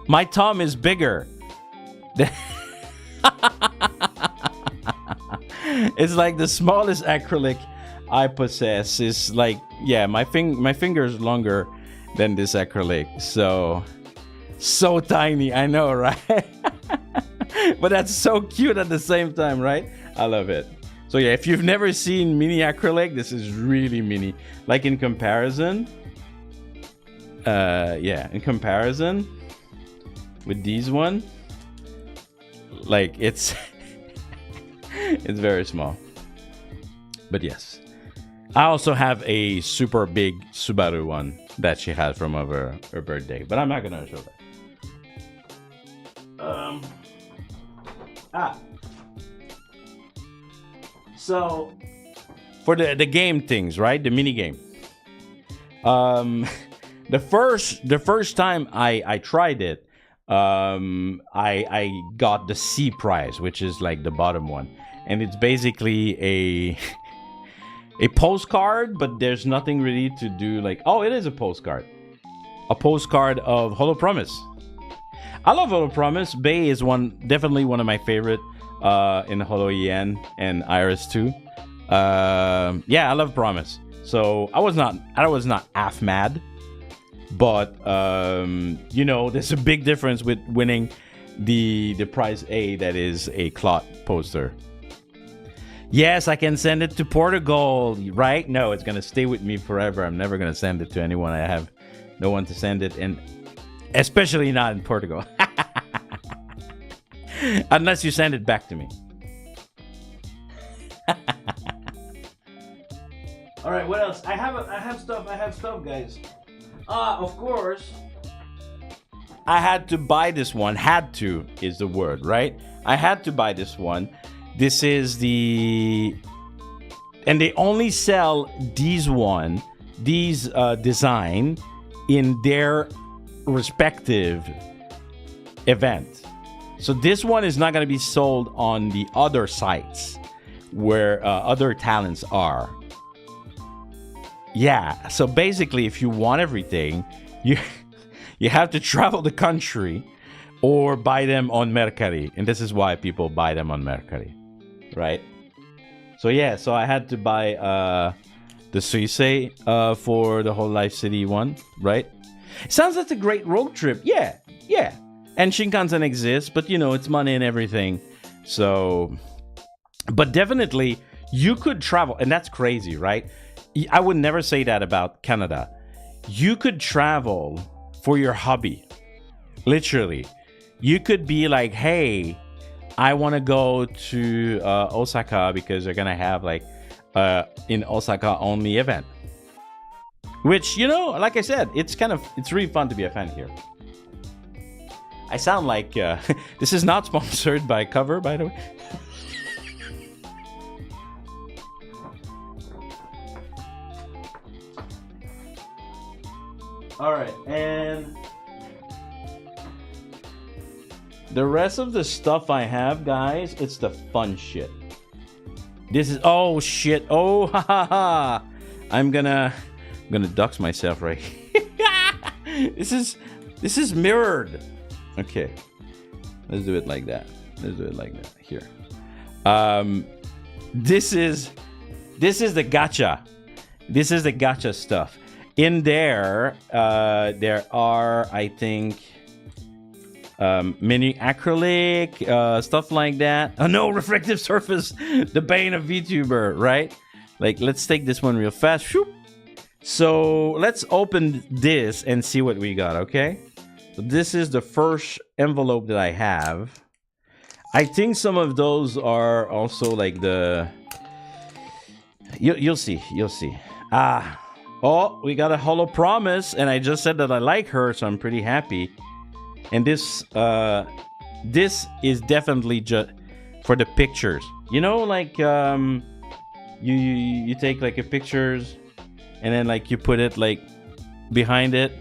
my thumb is bigger. It's like the smallest acrylic I possess is like, yeah, my finger is longer than this acrylic. So tiny, I know, right? But that's so cute at the same time, right? I love it. So yeah, if you've never seen mini acrylic, this is really mini. Like in comparison, in comparison with these one, like it's it's very small. But yes, I also have a super big Subaru one that she had from her birthday, but I'm not gonna show that. So for the game things, right? The mini game. The first time I tried it, I got the C prize, which is like the bottom one, and it's basically a postcard, but there's nothing really to do. Like, oh, it is a postcard of Holo Promise. I love Holo Promise. Bay is definitely one of my favorite in Holo EN and Iris too. Yeah, I love Promise. So I was not half mad, but there's a big difference with winning the prize A, that is a cloth poster. Yes, I can send it to Portugal, right? No, it's gonna stay with me forever. I'm never gonna send it to anyone. I have no one to send it, and especially not in Portugal. Unless you send it back to me. All right, what else? I have stuff, guys. Of course, I had to buy this one. Had to is the word, right? I had to buy this one. This is and they only sell these design in their respective event. So this one is not going to be sold on the other sites where other talents are. Yeah, so basically if you want everything, you have to travel the country or buy them on Mercari. And this is why people buy them on Mercari, right? So yeah, so I had to buy the Suisei for the Hololive City one, right? Sounds like a great road trip. Yeah. And Shinkansen exists, but it's money and everything. So, but definitely you could travel, and that's crazy, right? I would never say that about Canada. you could travel for your hobby. Literally. You could be like, hey, I want to go to Osaka because they're going to have like in Osaka only event. Which, you know, like I said, it's really fun to be a fan here. I sound like this is not sponsored by Cover, by the way. All right, and the rest of the stuff I have, guys, it's the fun shit. This is oh shit. Oh ha ha ha. I'm gonna dox myself right. This is mirrored. Okay. Let's do it like that. Let's do it like that. Here. This is the gacha. This is the gacha stuff. In there, there are, I think, mini acrylic, stuff like that. Oh no, reflective surface, the bane of VTuber, right? Like, let's take this one real fast. Shoop. So let's open this and see what we got, okay? So this is the first envelope that I have. I think some of those are also like the... You'll see, you'll see. Oh, we got a holo promise, and I just said that I like her, so I'm pretty happy. And this is definitely just for the pictures. You know, like you take like a pictures, and then like you put it like behind it.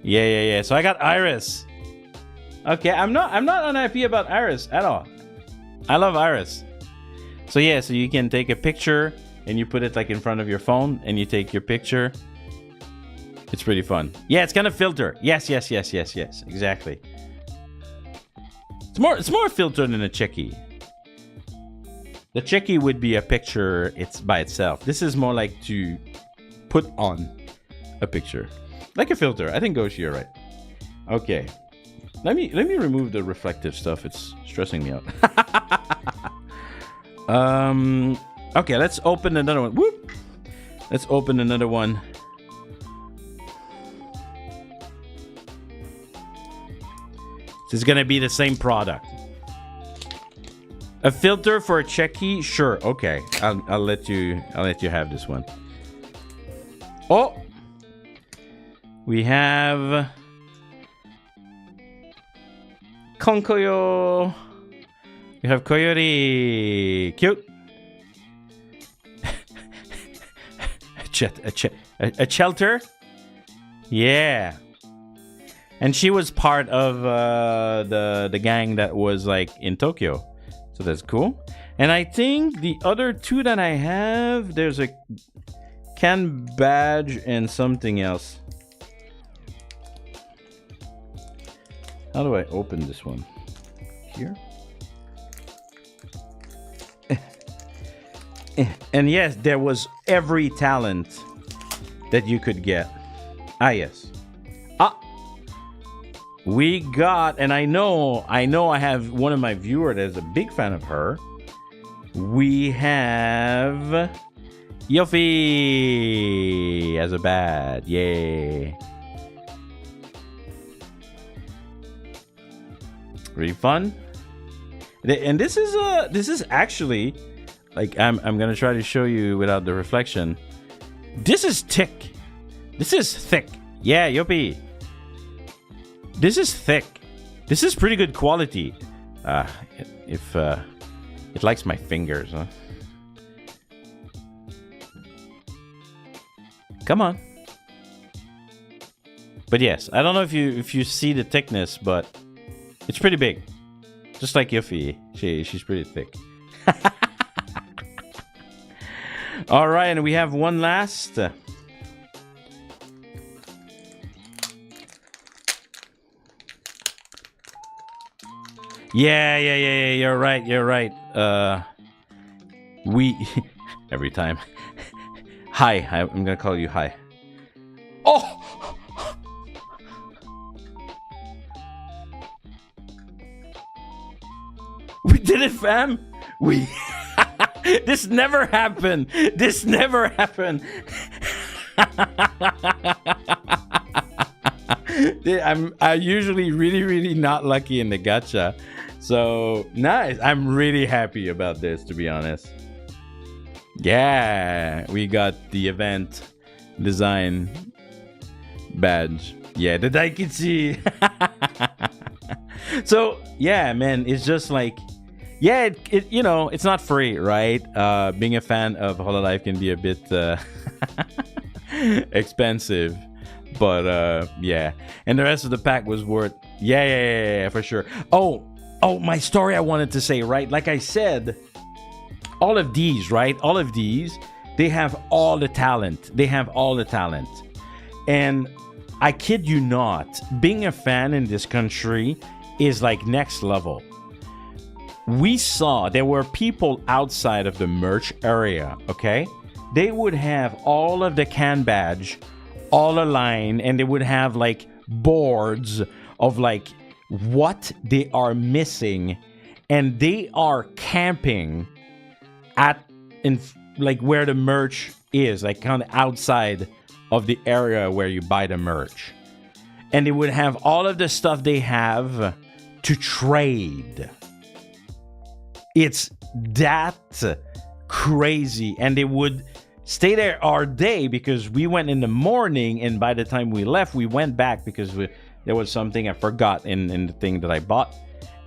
Yeah. So I got Iris. Okay, I'm not unhappy about Iris at all. I love Iris. So yeah, so you can take a picture and you put it like in front of your phone and you take your picture. It's pretty fun. Yeah, it's gonna filter. Yes, exactly. It's more filtered than a checky. The checky would be a picture, it's by itself. This is more like to put on a picture. Like a filter. I think Goshi, you're right. Okay. Let me remove the reflective stuff. It's stressing me out. Okay, let's open another one. Whoop. Let's open another one. This is gonna be the same product. A filter for a checky? Sure. Okay. I'll let you have this one. Oh, we have Konkoyo. We have Coyote. Cute. A shelter. Yeah. And she was part of the gang that was like in Tokyo. So that's cool. And I think the other two that I have, there's a can badge and something else. How do I open this one? Here? And yes, there was every talent that you could get. Ah, yes. We got, and I know I have one of my viewers that's a big fan of her. We have Yofi as a bad. Yay. Really fun. And this is actually, like, I'm gonna try to show you without the reflection. This is thick. This is thick. Yeah, Yopi. This is thick. This is pretty good quality. If it likes my fingers, huh? Come on. But yes, I don't know if you see the thickness, but it's pretty big. Just like Yuffie. She's pretty thick. All right, and we have one last. Yeah. You're right. We every time. Hi. I'm gonna call you Hi. Oh. We did it, fam. We This never happened. This never happened. I'm usually really not lucky in the gacha. So nice. I'm really happy about this, to be honest. Yeah, we got the event design badge. Yeah, the Daikichi. So yeah, man, it's just like, yeah, it you know, it's not free, right? Being a fan of Hololive can be a bit expensive, but yeah. And the rest of the pack was worth, yeah, for sure. Oh, my story I wanted to say, right? Like I said, all of these, right? All of these, they have all the talent. They have all the talent. And I kid you not, being a fan in this country is like next level. We saw there were people outside of the merch area, okay? They would have all of the can badge all aligned, and they would have like boards of like what they are missing, and they are camping in like where the merch is, like kind of outside of the area where you buy the merch. And they would have all of the stuff they have to trade. It's that crazy. And they would stay there all day, because we went in the morning, and by the time we left, we went back because there was something I forgot in the thing that I bought.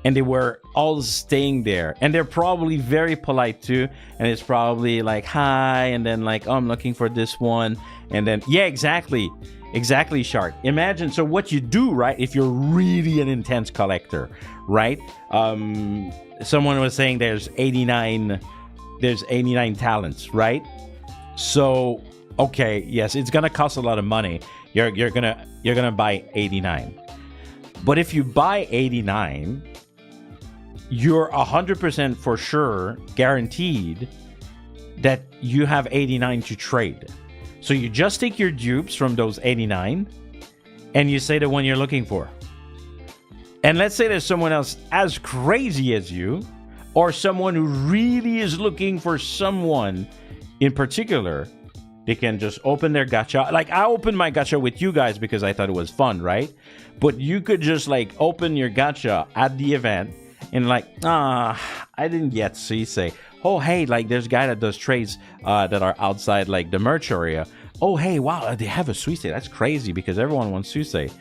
And they were all staying there. And they're probably very polite too. And it's probably like, hi. And then like, oh, I'm looking for this one. And then, yeah, exactly. Exactly, Shark. Imagine, so what you do, right? If you're really an intense collector, right? Someone was saying there's 89 talents, right? So, okay, yes, it's gonna cost a lot of money. You're gonna buy 89. But if you buy 89, you're 100% for sure guaranteed that you have 89 to trade. So you just take your dupes from those 89 and you say the one you're looking for. And let's say there's someone else as crazy as you, or someone who really is looking for someone in particular. They can just open their gacha. Like, I opened my gacha with you guys because I thought it was fun, right? But you could just like open your gacha at the event and like, I didn't get Suisei. Oh, hey, like there's a guy that does trades that are outside like the merch area. Oh, hey, wow, they have a Suisei. That's crazy because everyone wants Suisei.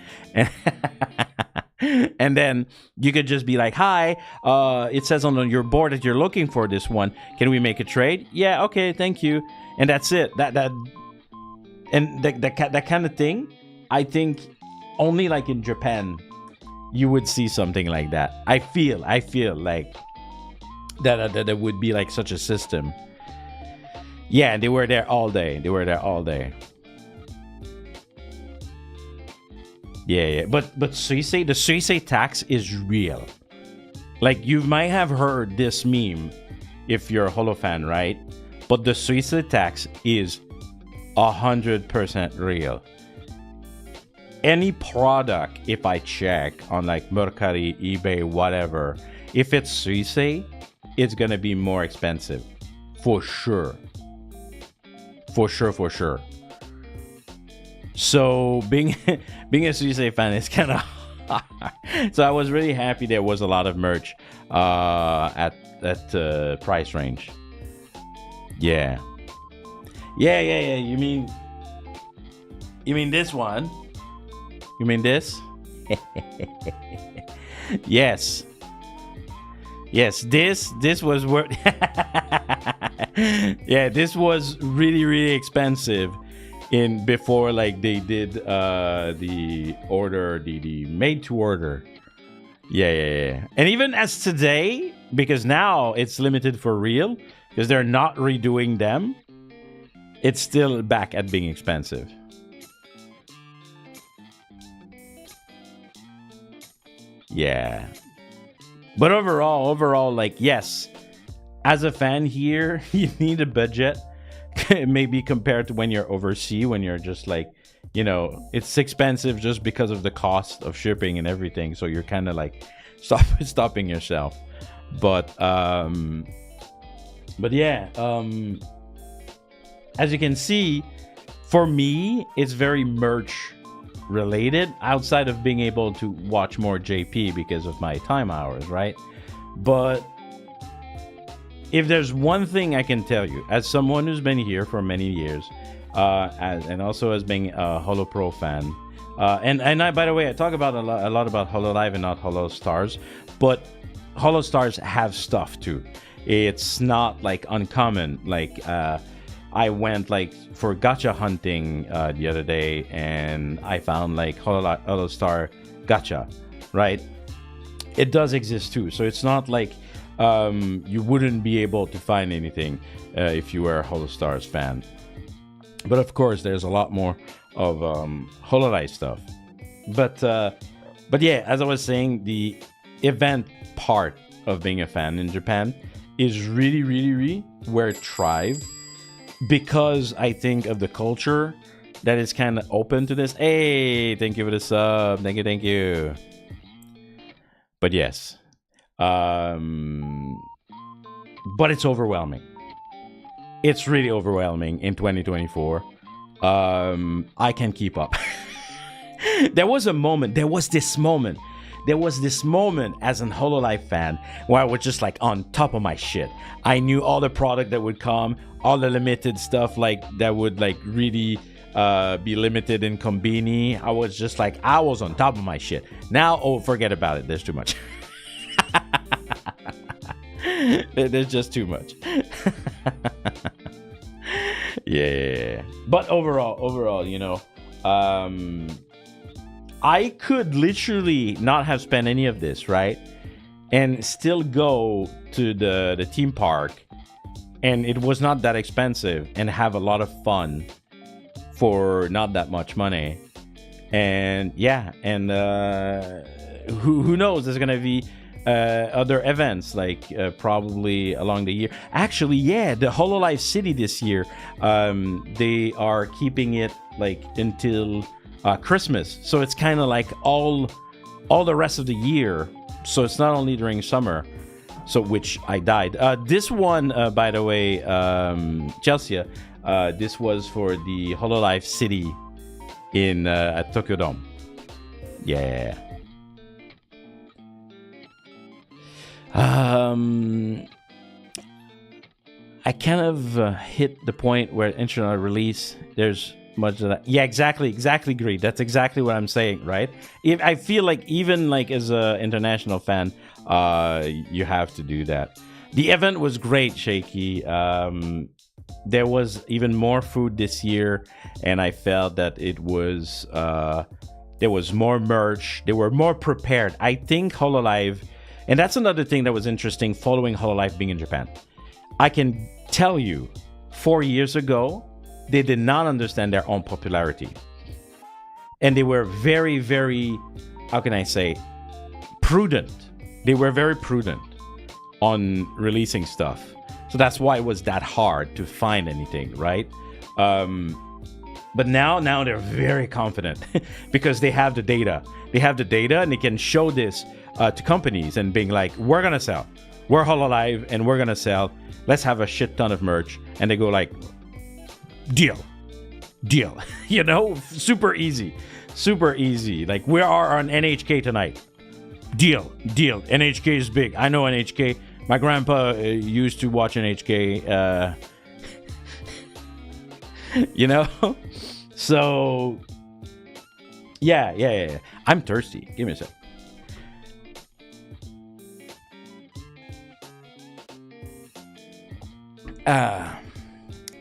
And then you could just be like, hi, it says on your board that you're looking for this one. Can we make a trade? Yeah, okay, thank you. And that's it. That kind of thing, I think only like in Japan you would see something like that. I feel like that would be like such a system. Yeah, they were there all day. Yeah. But Suisei, the Suisei tax is real. Like, you might have heard this meme if you're a Holo fan, right? But the Suisei tax is 100% real. Any product, if I check on like Mercari, eBay, whatever, if it's Suisei, it's gonna be more expensive. For sure. So being a Suisei fan is kind of hard. So I was really happy there was a lot of merch at that price range. Yeah. You mean this one? You mean this? Yes. This was worth. Yeah, this was really expensive before like they did the order, the made to order. Yeah. And even as today, because now it's limited for real, because they're not redoing them, it's still back at being expensive. Yeah. But overall, like, yes, as a fan here, you need a budget. Maybe compared to when you're overseas, when you're just like, you know, it's expensive just because of the cost of shipping and everything. So you're kind of like stopping yourself. But But yeah, as you can see, for me, it's very merch related outside of being able to watch more JP because of my time hours, right? But if there's one thing I can tell you, as someone who's been here for many years, and also as being a Holo Pro fan, and I, by the way, I talk about a lot about Hololive and not Holo Stars, but Holo Stars have stuff too. It's not like uncommon. Like I went like for gacha hunting the other day, and I found like Holo Star gacha, right? It does exist too, so it's not like you wouldn't be able to find anything if you were a Holo Stars fan. But of course, there's a lot more of Hololive stuff. But yeah, as I was saying, the event part of being a fan in Japan is really where it thrives, because I think of the culture that is kind of open to this. Hey, thank you for the sub. Thank you. But yes, but it's overwhelming. It's really overwhelming in 2024. I can't keep up. There was this moment as an Hololive fan where I was just like on top of my shit. I knew all the product that would come, all the limited stuff like that would like really be limited in Konbini. I was on top of my shit. Now, oh, forget about it. There's too much. There's just too much. Yeah. But overall, you know, I could literally not have spent any of this, right? And still go to the theme park, and it was not that expensive, and have a lot of fun for not that much money. And yeah, and who knows, there's gonna be other events like probably along the year. Actually, yeah, the Hololive City this year, they are keeping it like until Christmas, so it's kind of like all the rest of the year, so it's not only during summer, so which I died. This one, by the way, Chelsea, this was for the Hololive City in at Tokyo Dome. Yeah. I kind of hit the point where international release, there's much of that. Yeah, exactly, great. That's exactly what I'm saying, right? If I feel like even like as an international fan, you have to do that. The event was great, Shaky. There was even more food this year, and I felt that it was there was more merch. They were more prepared. I think Hololive, and that's another thing that was interesting following Hololive being in Japan. I can tell you, 4 years ago, they did not understand their own popularity. And they were very, how can I say, prudent. They were very prudent on releasing stuff. So that's why it was that hard to find anything, right? But now they're very confident because they have the data. They have the data, and they can show this to companies and being like, we're going to sell. We're Hololive and we're going to sell. Let's have a shit ton of merch. And they go like, deal. You know, super easy. Like, we are on NHK tonight. Deal. NHK is big. I know NHK. My grandpa used to watch NHK. You know? So, yeah. I'm thirsty. Give me a sec.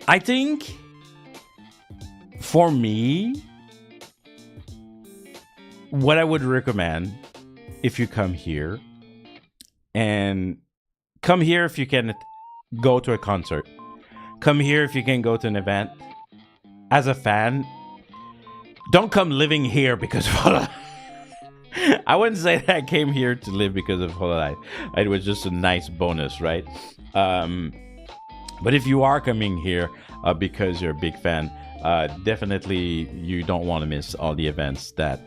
I think for me, what I would recommend if you come here, and come here if you can go to a concert, come here if you can go to an event. As a fan, don't come living here because of Hololive. I wouldn't say that I came here to live because of Hololive. It was just a nice bonus, right? But if you are coming here because you're a big fan, definitely you don't want to miss all the events that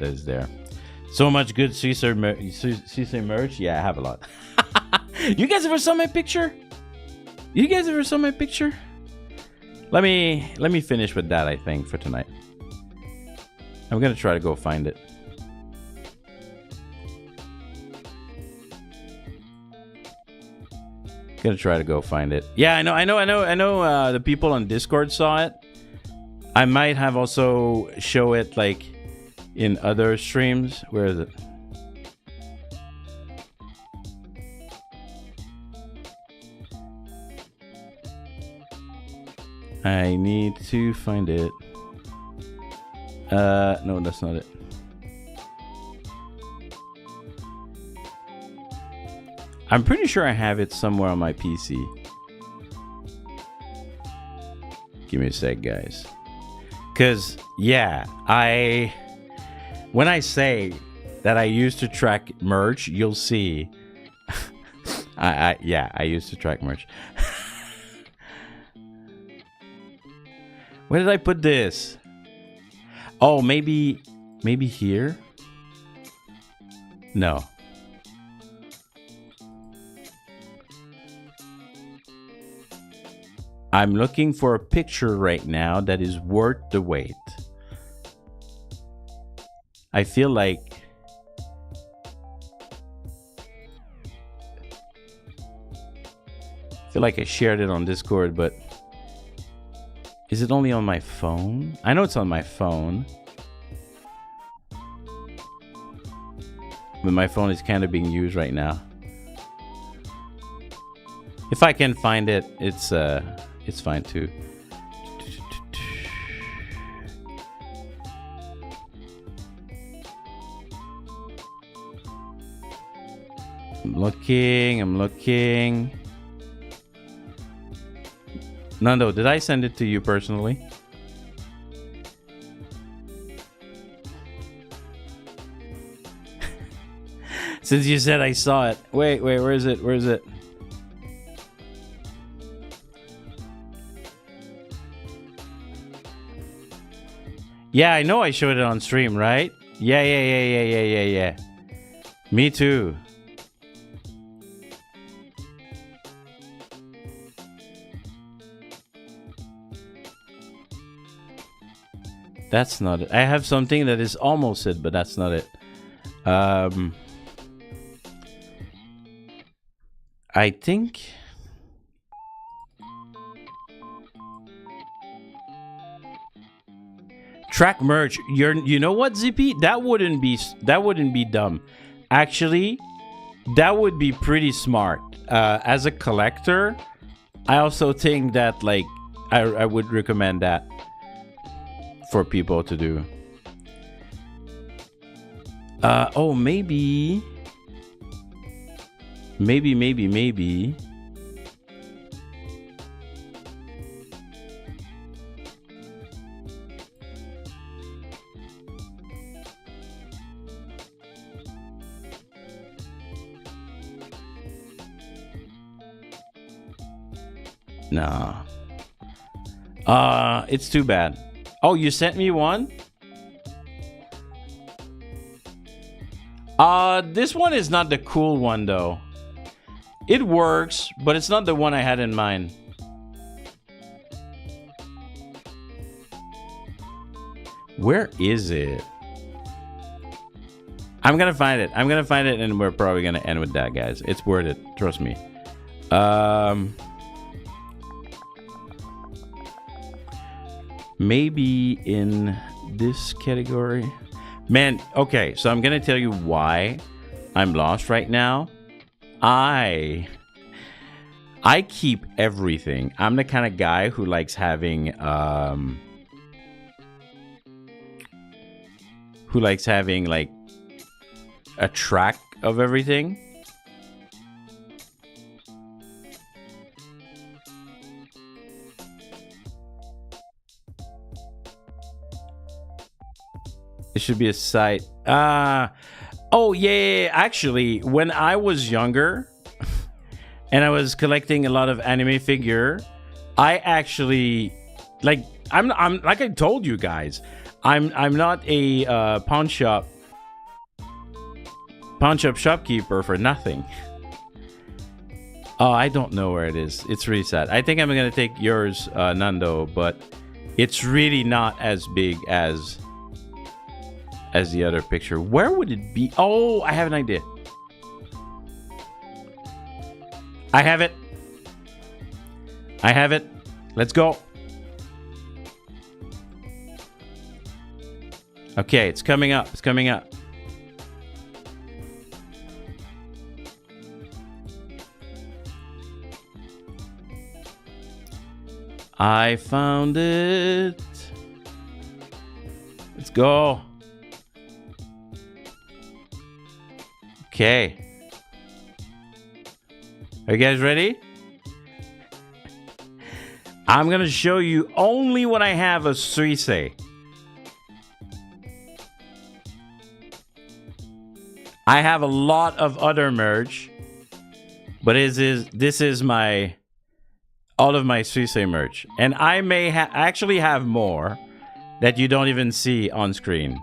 is there. So much good Caesar merch. Yeah, I have a lot. You guys ever saw my picture? You guys ever saw my picture? Let me finish with that, I think, for tonight. I'm gonna try to go find it. Gonna try to go find it. Yeah, I know. The people on Discord saw it. I might have also show it like in other streams. Where is it? I need to find it. No, that's not it. I'm pretty sure I have it somewhere on my PC. Give me a sec, guys. Cause yeah, when I say that I used to track merch, you'll see. I used to track merch. Where did I put this? Oh, maybe here? No. I'm looking for a picture right now that is worth the wait. I feel like I shared it on Discord, but is it only on my phone? I know it's on my phone. But my phone is kind of being used right now. If I can find it, it's fine too. I'm looking. Nando, did I send it to you personally? Since you said I saw it. Wait, where is it? Where is it? Yeah, I know I showed it on stream, right? Yeah. Me too. That's not it. I have something that is almost it, but that's not it. I think... Track merch. You know what, Zippy? That wouldn't be dumb. Actually, that would be pretty smart. As a collector, I also think that like I would recommend that for people to do. Oh, maybe. No. It's too bad. Oh, you sent me one? This one is not the cool one though. It works, but it's not the one I had in mind. Where is it? I'm gonna find it. And we're probably gonna end with that, guys. It's worth it. Trust me. Maybe in this category. Man, okay, so I'm gonna tell you why I'm lost right now. I keep everything. I'm the kind of guy who likes having like a track of everything. It should be a site. Oh, yeah. Actually, when I was younger and I was collecting a lot of anime figure, I actually like I'm like I told you guys, I'm not a pawn shop shopkeeper for nothing. Oh, I don't know where it is. It's really sad. I think I'm gonna take yours, Nando, but it's really not as big as the other picture. Where would it be? Oh, I have an idea. I have it. I have it. Let's go. Okay, it's coming up. It's coming up. I found it. Let's go. Okay. Are you guys ready? I'm gonna show you only what I have of Suisei. I have a lot of other merch, but this is my all of my Suisei merch, and I may actually have more that you don't even see on screen.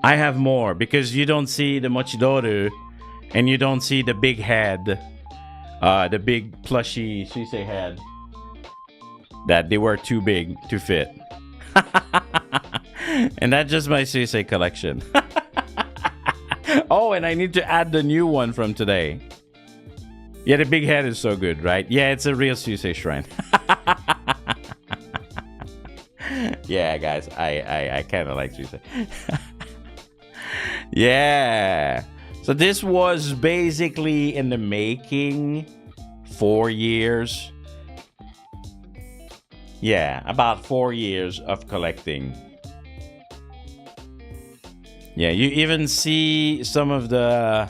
I have more because you don't see the Mochidoru, and you don't see the big head, the big plushy Suisei head. That they were too big to fit. And that's just my Suisei collection. Oh, and I need to add the new one from today. Yeah, the big head is so good, right? Yeah, it's a real Suisei shrine. Yeah, guys, I kind of like Suisei. Yeah. So this was basically in the making 4 years. Yeah, about 4 years of collecting. Yeah, you even see some of the...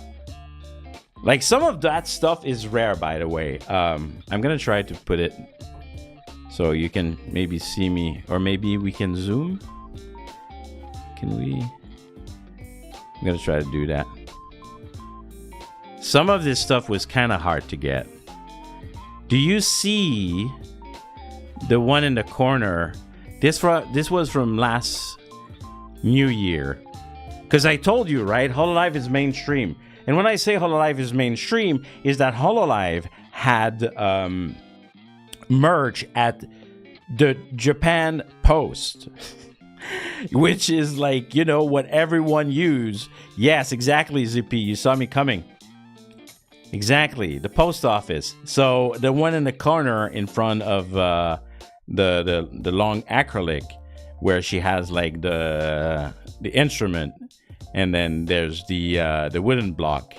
Like, some of that stuff is rare, by the way. I'm gonna try to put it so you can maybe see me. Or maybe we can zoom. Can we? I'm gonna try to do that. Some of this stuff was kind of hard to get. Do you see the one in the corner? This was from last New Year. Because I told you, right? Hololive is mainstream. And when I say Hololive is mainstream, is that Hololive had merch at the Japan Post, which is like, you know, what everyone use. Yes, exactly, ZP. You saw me coming. Exactly, the post office. So the one in the corner in front of the long acrylic, where she has like the instrument. And then there's the wooden block.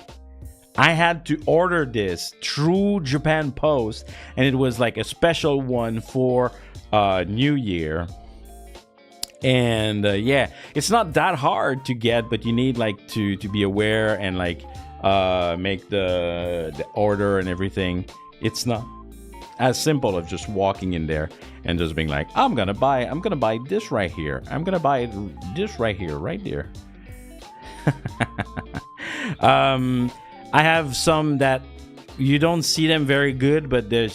I had to order this through Japan Post, and it was like a special one for New Year. And yeah, it's not that hard to get, but you need like to be aware and like make the order and everything. It's not as simple of just walking in there and just being like, I'm gonna buy this right here. I'm gonna buy this right here, right there. I have some that you don't see them very good, but there's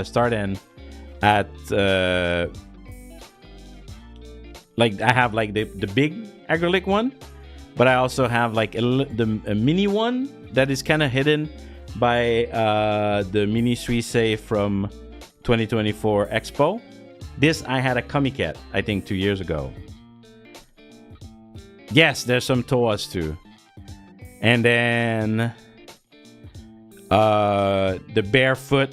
starting at like I have like the big acrylic one, but I also have like a mini one that is kind of hidden by the mini Suisei from 2024 Expo. This I had a Comiket, I think 2 years ago. Yes, there's some Toas too. And then the barefoot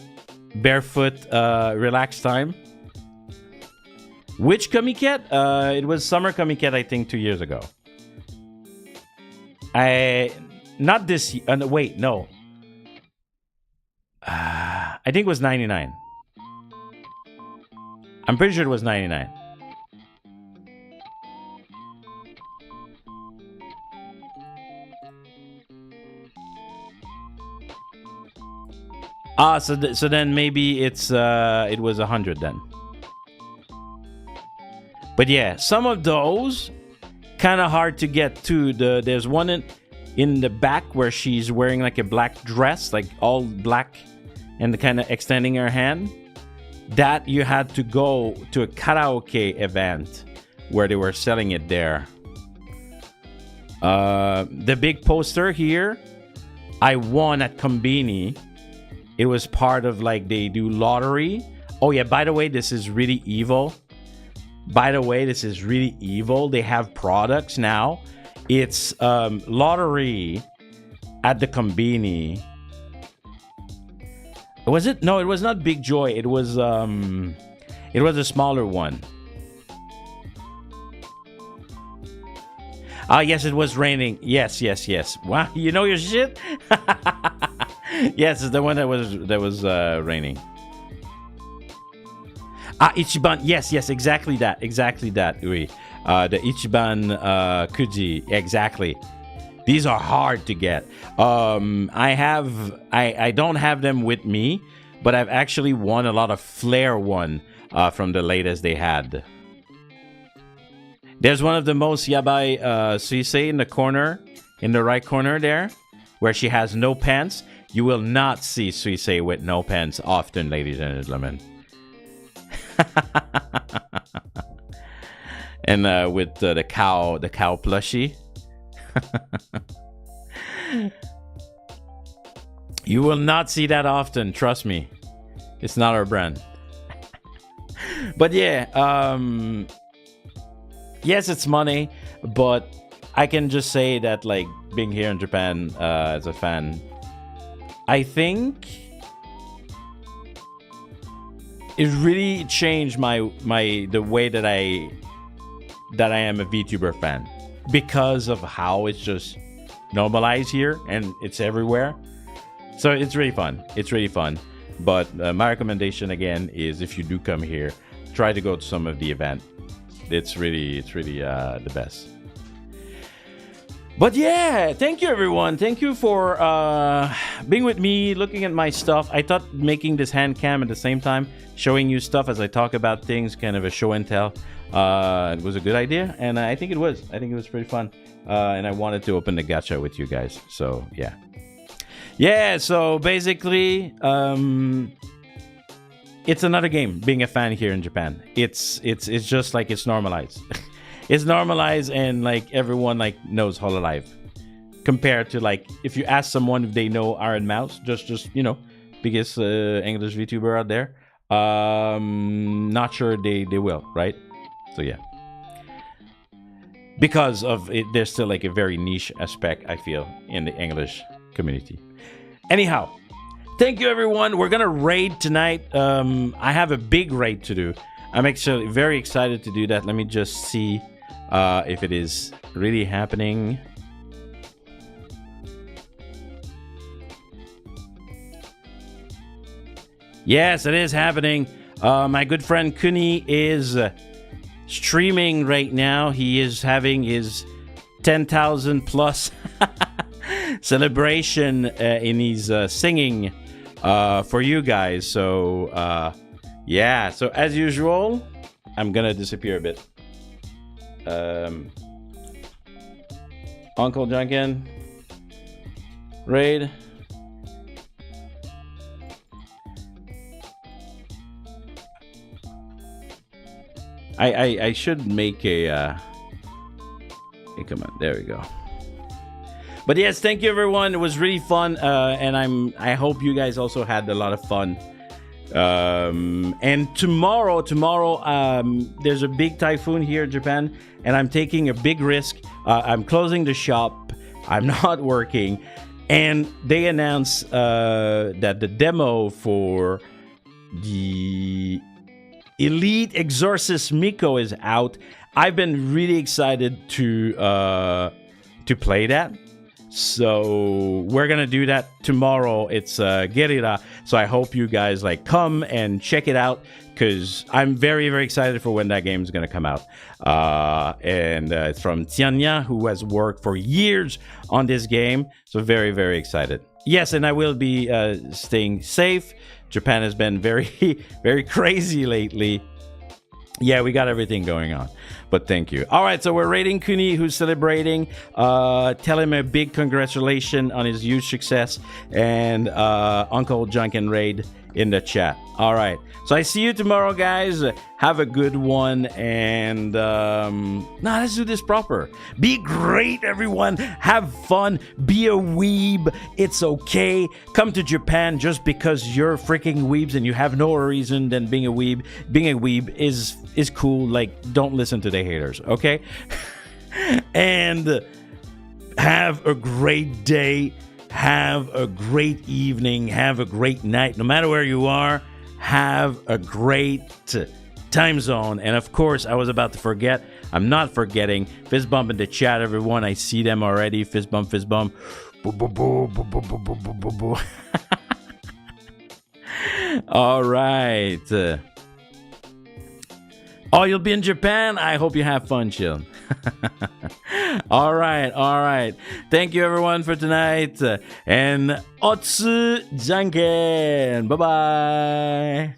relax time. Which Comiket? It was summer Comiket, I think 2 years ago. Not this year. Wait, no. I think it was 99. I'm pretty sure it was 99. So then maybe it was 100 then. But yeah, some of those kind of hard to get too. There's one in the back where she's wearing like a black dress, like all black, and kind of extending her hand. That you had to go to a karaoke event where they were selling it there. The big poster here, I won at Combini. It was part of like they do lottery. Oh yeah, by the way, this is really evil. They have products now. It's lottery at the Combini. Was it? No, it was not Big Joy. It was a smaller one. Ah, yes, it was raining. Yes. Wow, you know your shit. Yes, it's the one that was raining. Ah, Ichiban. Yes, exactly that. Oui. The Ichiban Kuji. Exactly. These are hard to get. I don't have them with me, but I've actually won a lot of Flare one from the latest they had. There's one of the most yabai Suisei in the corner, in the right corner there, where she has no pants. You will not see Suisei with no pants often, ladies and gentlemen. And with the cow plushie. You will not see that often, trust me. It's not our brand. But yeah, yes, it's money, but I can just say that, like, being here in Japan as a fan, I think it really changed the way that I am a VTuber fan, because of how it's just normalized here and it's everywhere. So it's really fun. But my recommendation again is, if you do come here, try to go to some of the event. It's really the best. But yeah, thank you everyone. Thank you for being with me, looking at my stuff. I thought making this hand cam at the same time, showing you stuff as I talk about things, kind of a show and tell, it was a good idea, and I think it was pretty fun. And I wanted to open the gacha with you guys. So yeah. So basically, it's another game. Being a fan here in Japan, it's just like it's normalized. It's normalized, and like everyone like knows Hololive. Compared to, like, if you ask someone if they know Iron Mouse, just biggest English VTuber out there, not sure they will, right? So yeah, because of it, there's still like a very niche aspect, I feel, in the English community. Anyhow, thank you everyone. We're gonna raid tonight. I have a big raid to do. I'm actually very excited to do that. Let me just see if it is really happening. Yes, it is happening. My good friend Kuni is streaming right now. He is having his 10,000 plus celebration in his singing for you guys. So yeah, so as usual, I'm gonna disappear a bit. Uncle Janken raid. I should make a hey, come on, there we go. But yes, thank you everyone. It was really fun, and I hope you guys also had a lot of fun. And tomorrow there's a big typhoon here in Japan, and I'm taking a big risk. I'm closing the shop. I'm not working, and they announced that the demo for the Elite Exorcist Miko is out. I've been really excited to play that. So we're gonna do that tomorrow. It's Guerrilla. So I hope you guys like come and check it out, because I'm very, very excited for when that game is gonna come out. And it's from Tianya, who has worked for years on this game. So very, very excited. Yes, and I will be staying safe. Japan has been very, very crazy lately. Yeah, we got everything going on. But thank you. All right, so we're rating Kuni, who's celebrating. Tell him a big congratulations on his huge success. And Uncle Janken raid in the chat. All right. So I see you tomorrow, guys. Have a good one. And let's do this proper. Be great, everyone. Have fun. Be a weeb. It's okay. Come to Japan just because you're freaking weebs and you have no reason than being a weeb. Being a weeb is cool. Like, don't listen to the haters, okay? And have a great day. Have a great evening. Have a great night. No matter where you are, have a great time zone. And of course, I was about to forget. I'm not forgetting. Fist bump in the chat, everyone. I see them already. Fist bump, fist bump. Boo, boo, boo, boo, boo, boo, boo, boo, boo. All right. Oh, you'll be in Japan? I hope you have fun, chill. All right. Thank you, everyone, for tonight. And Otsu Janken. Bye-bye.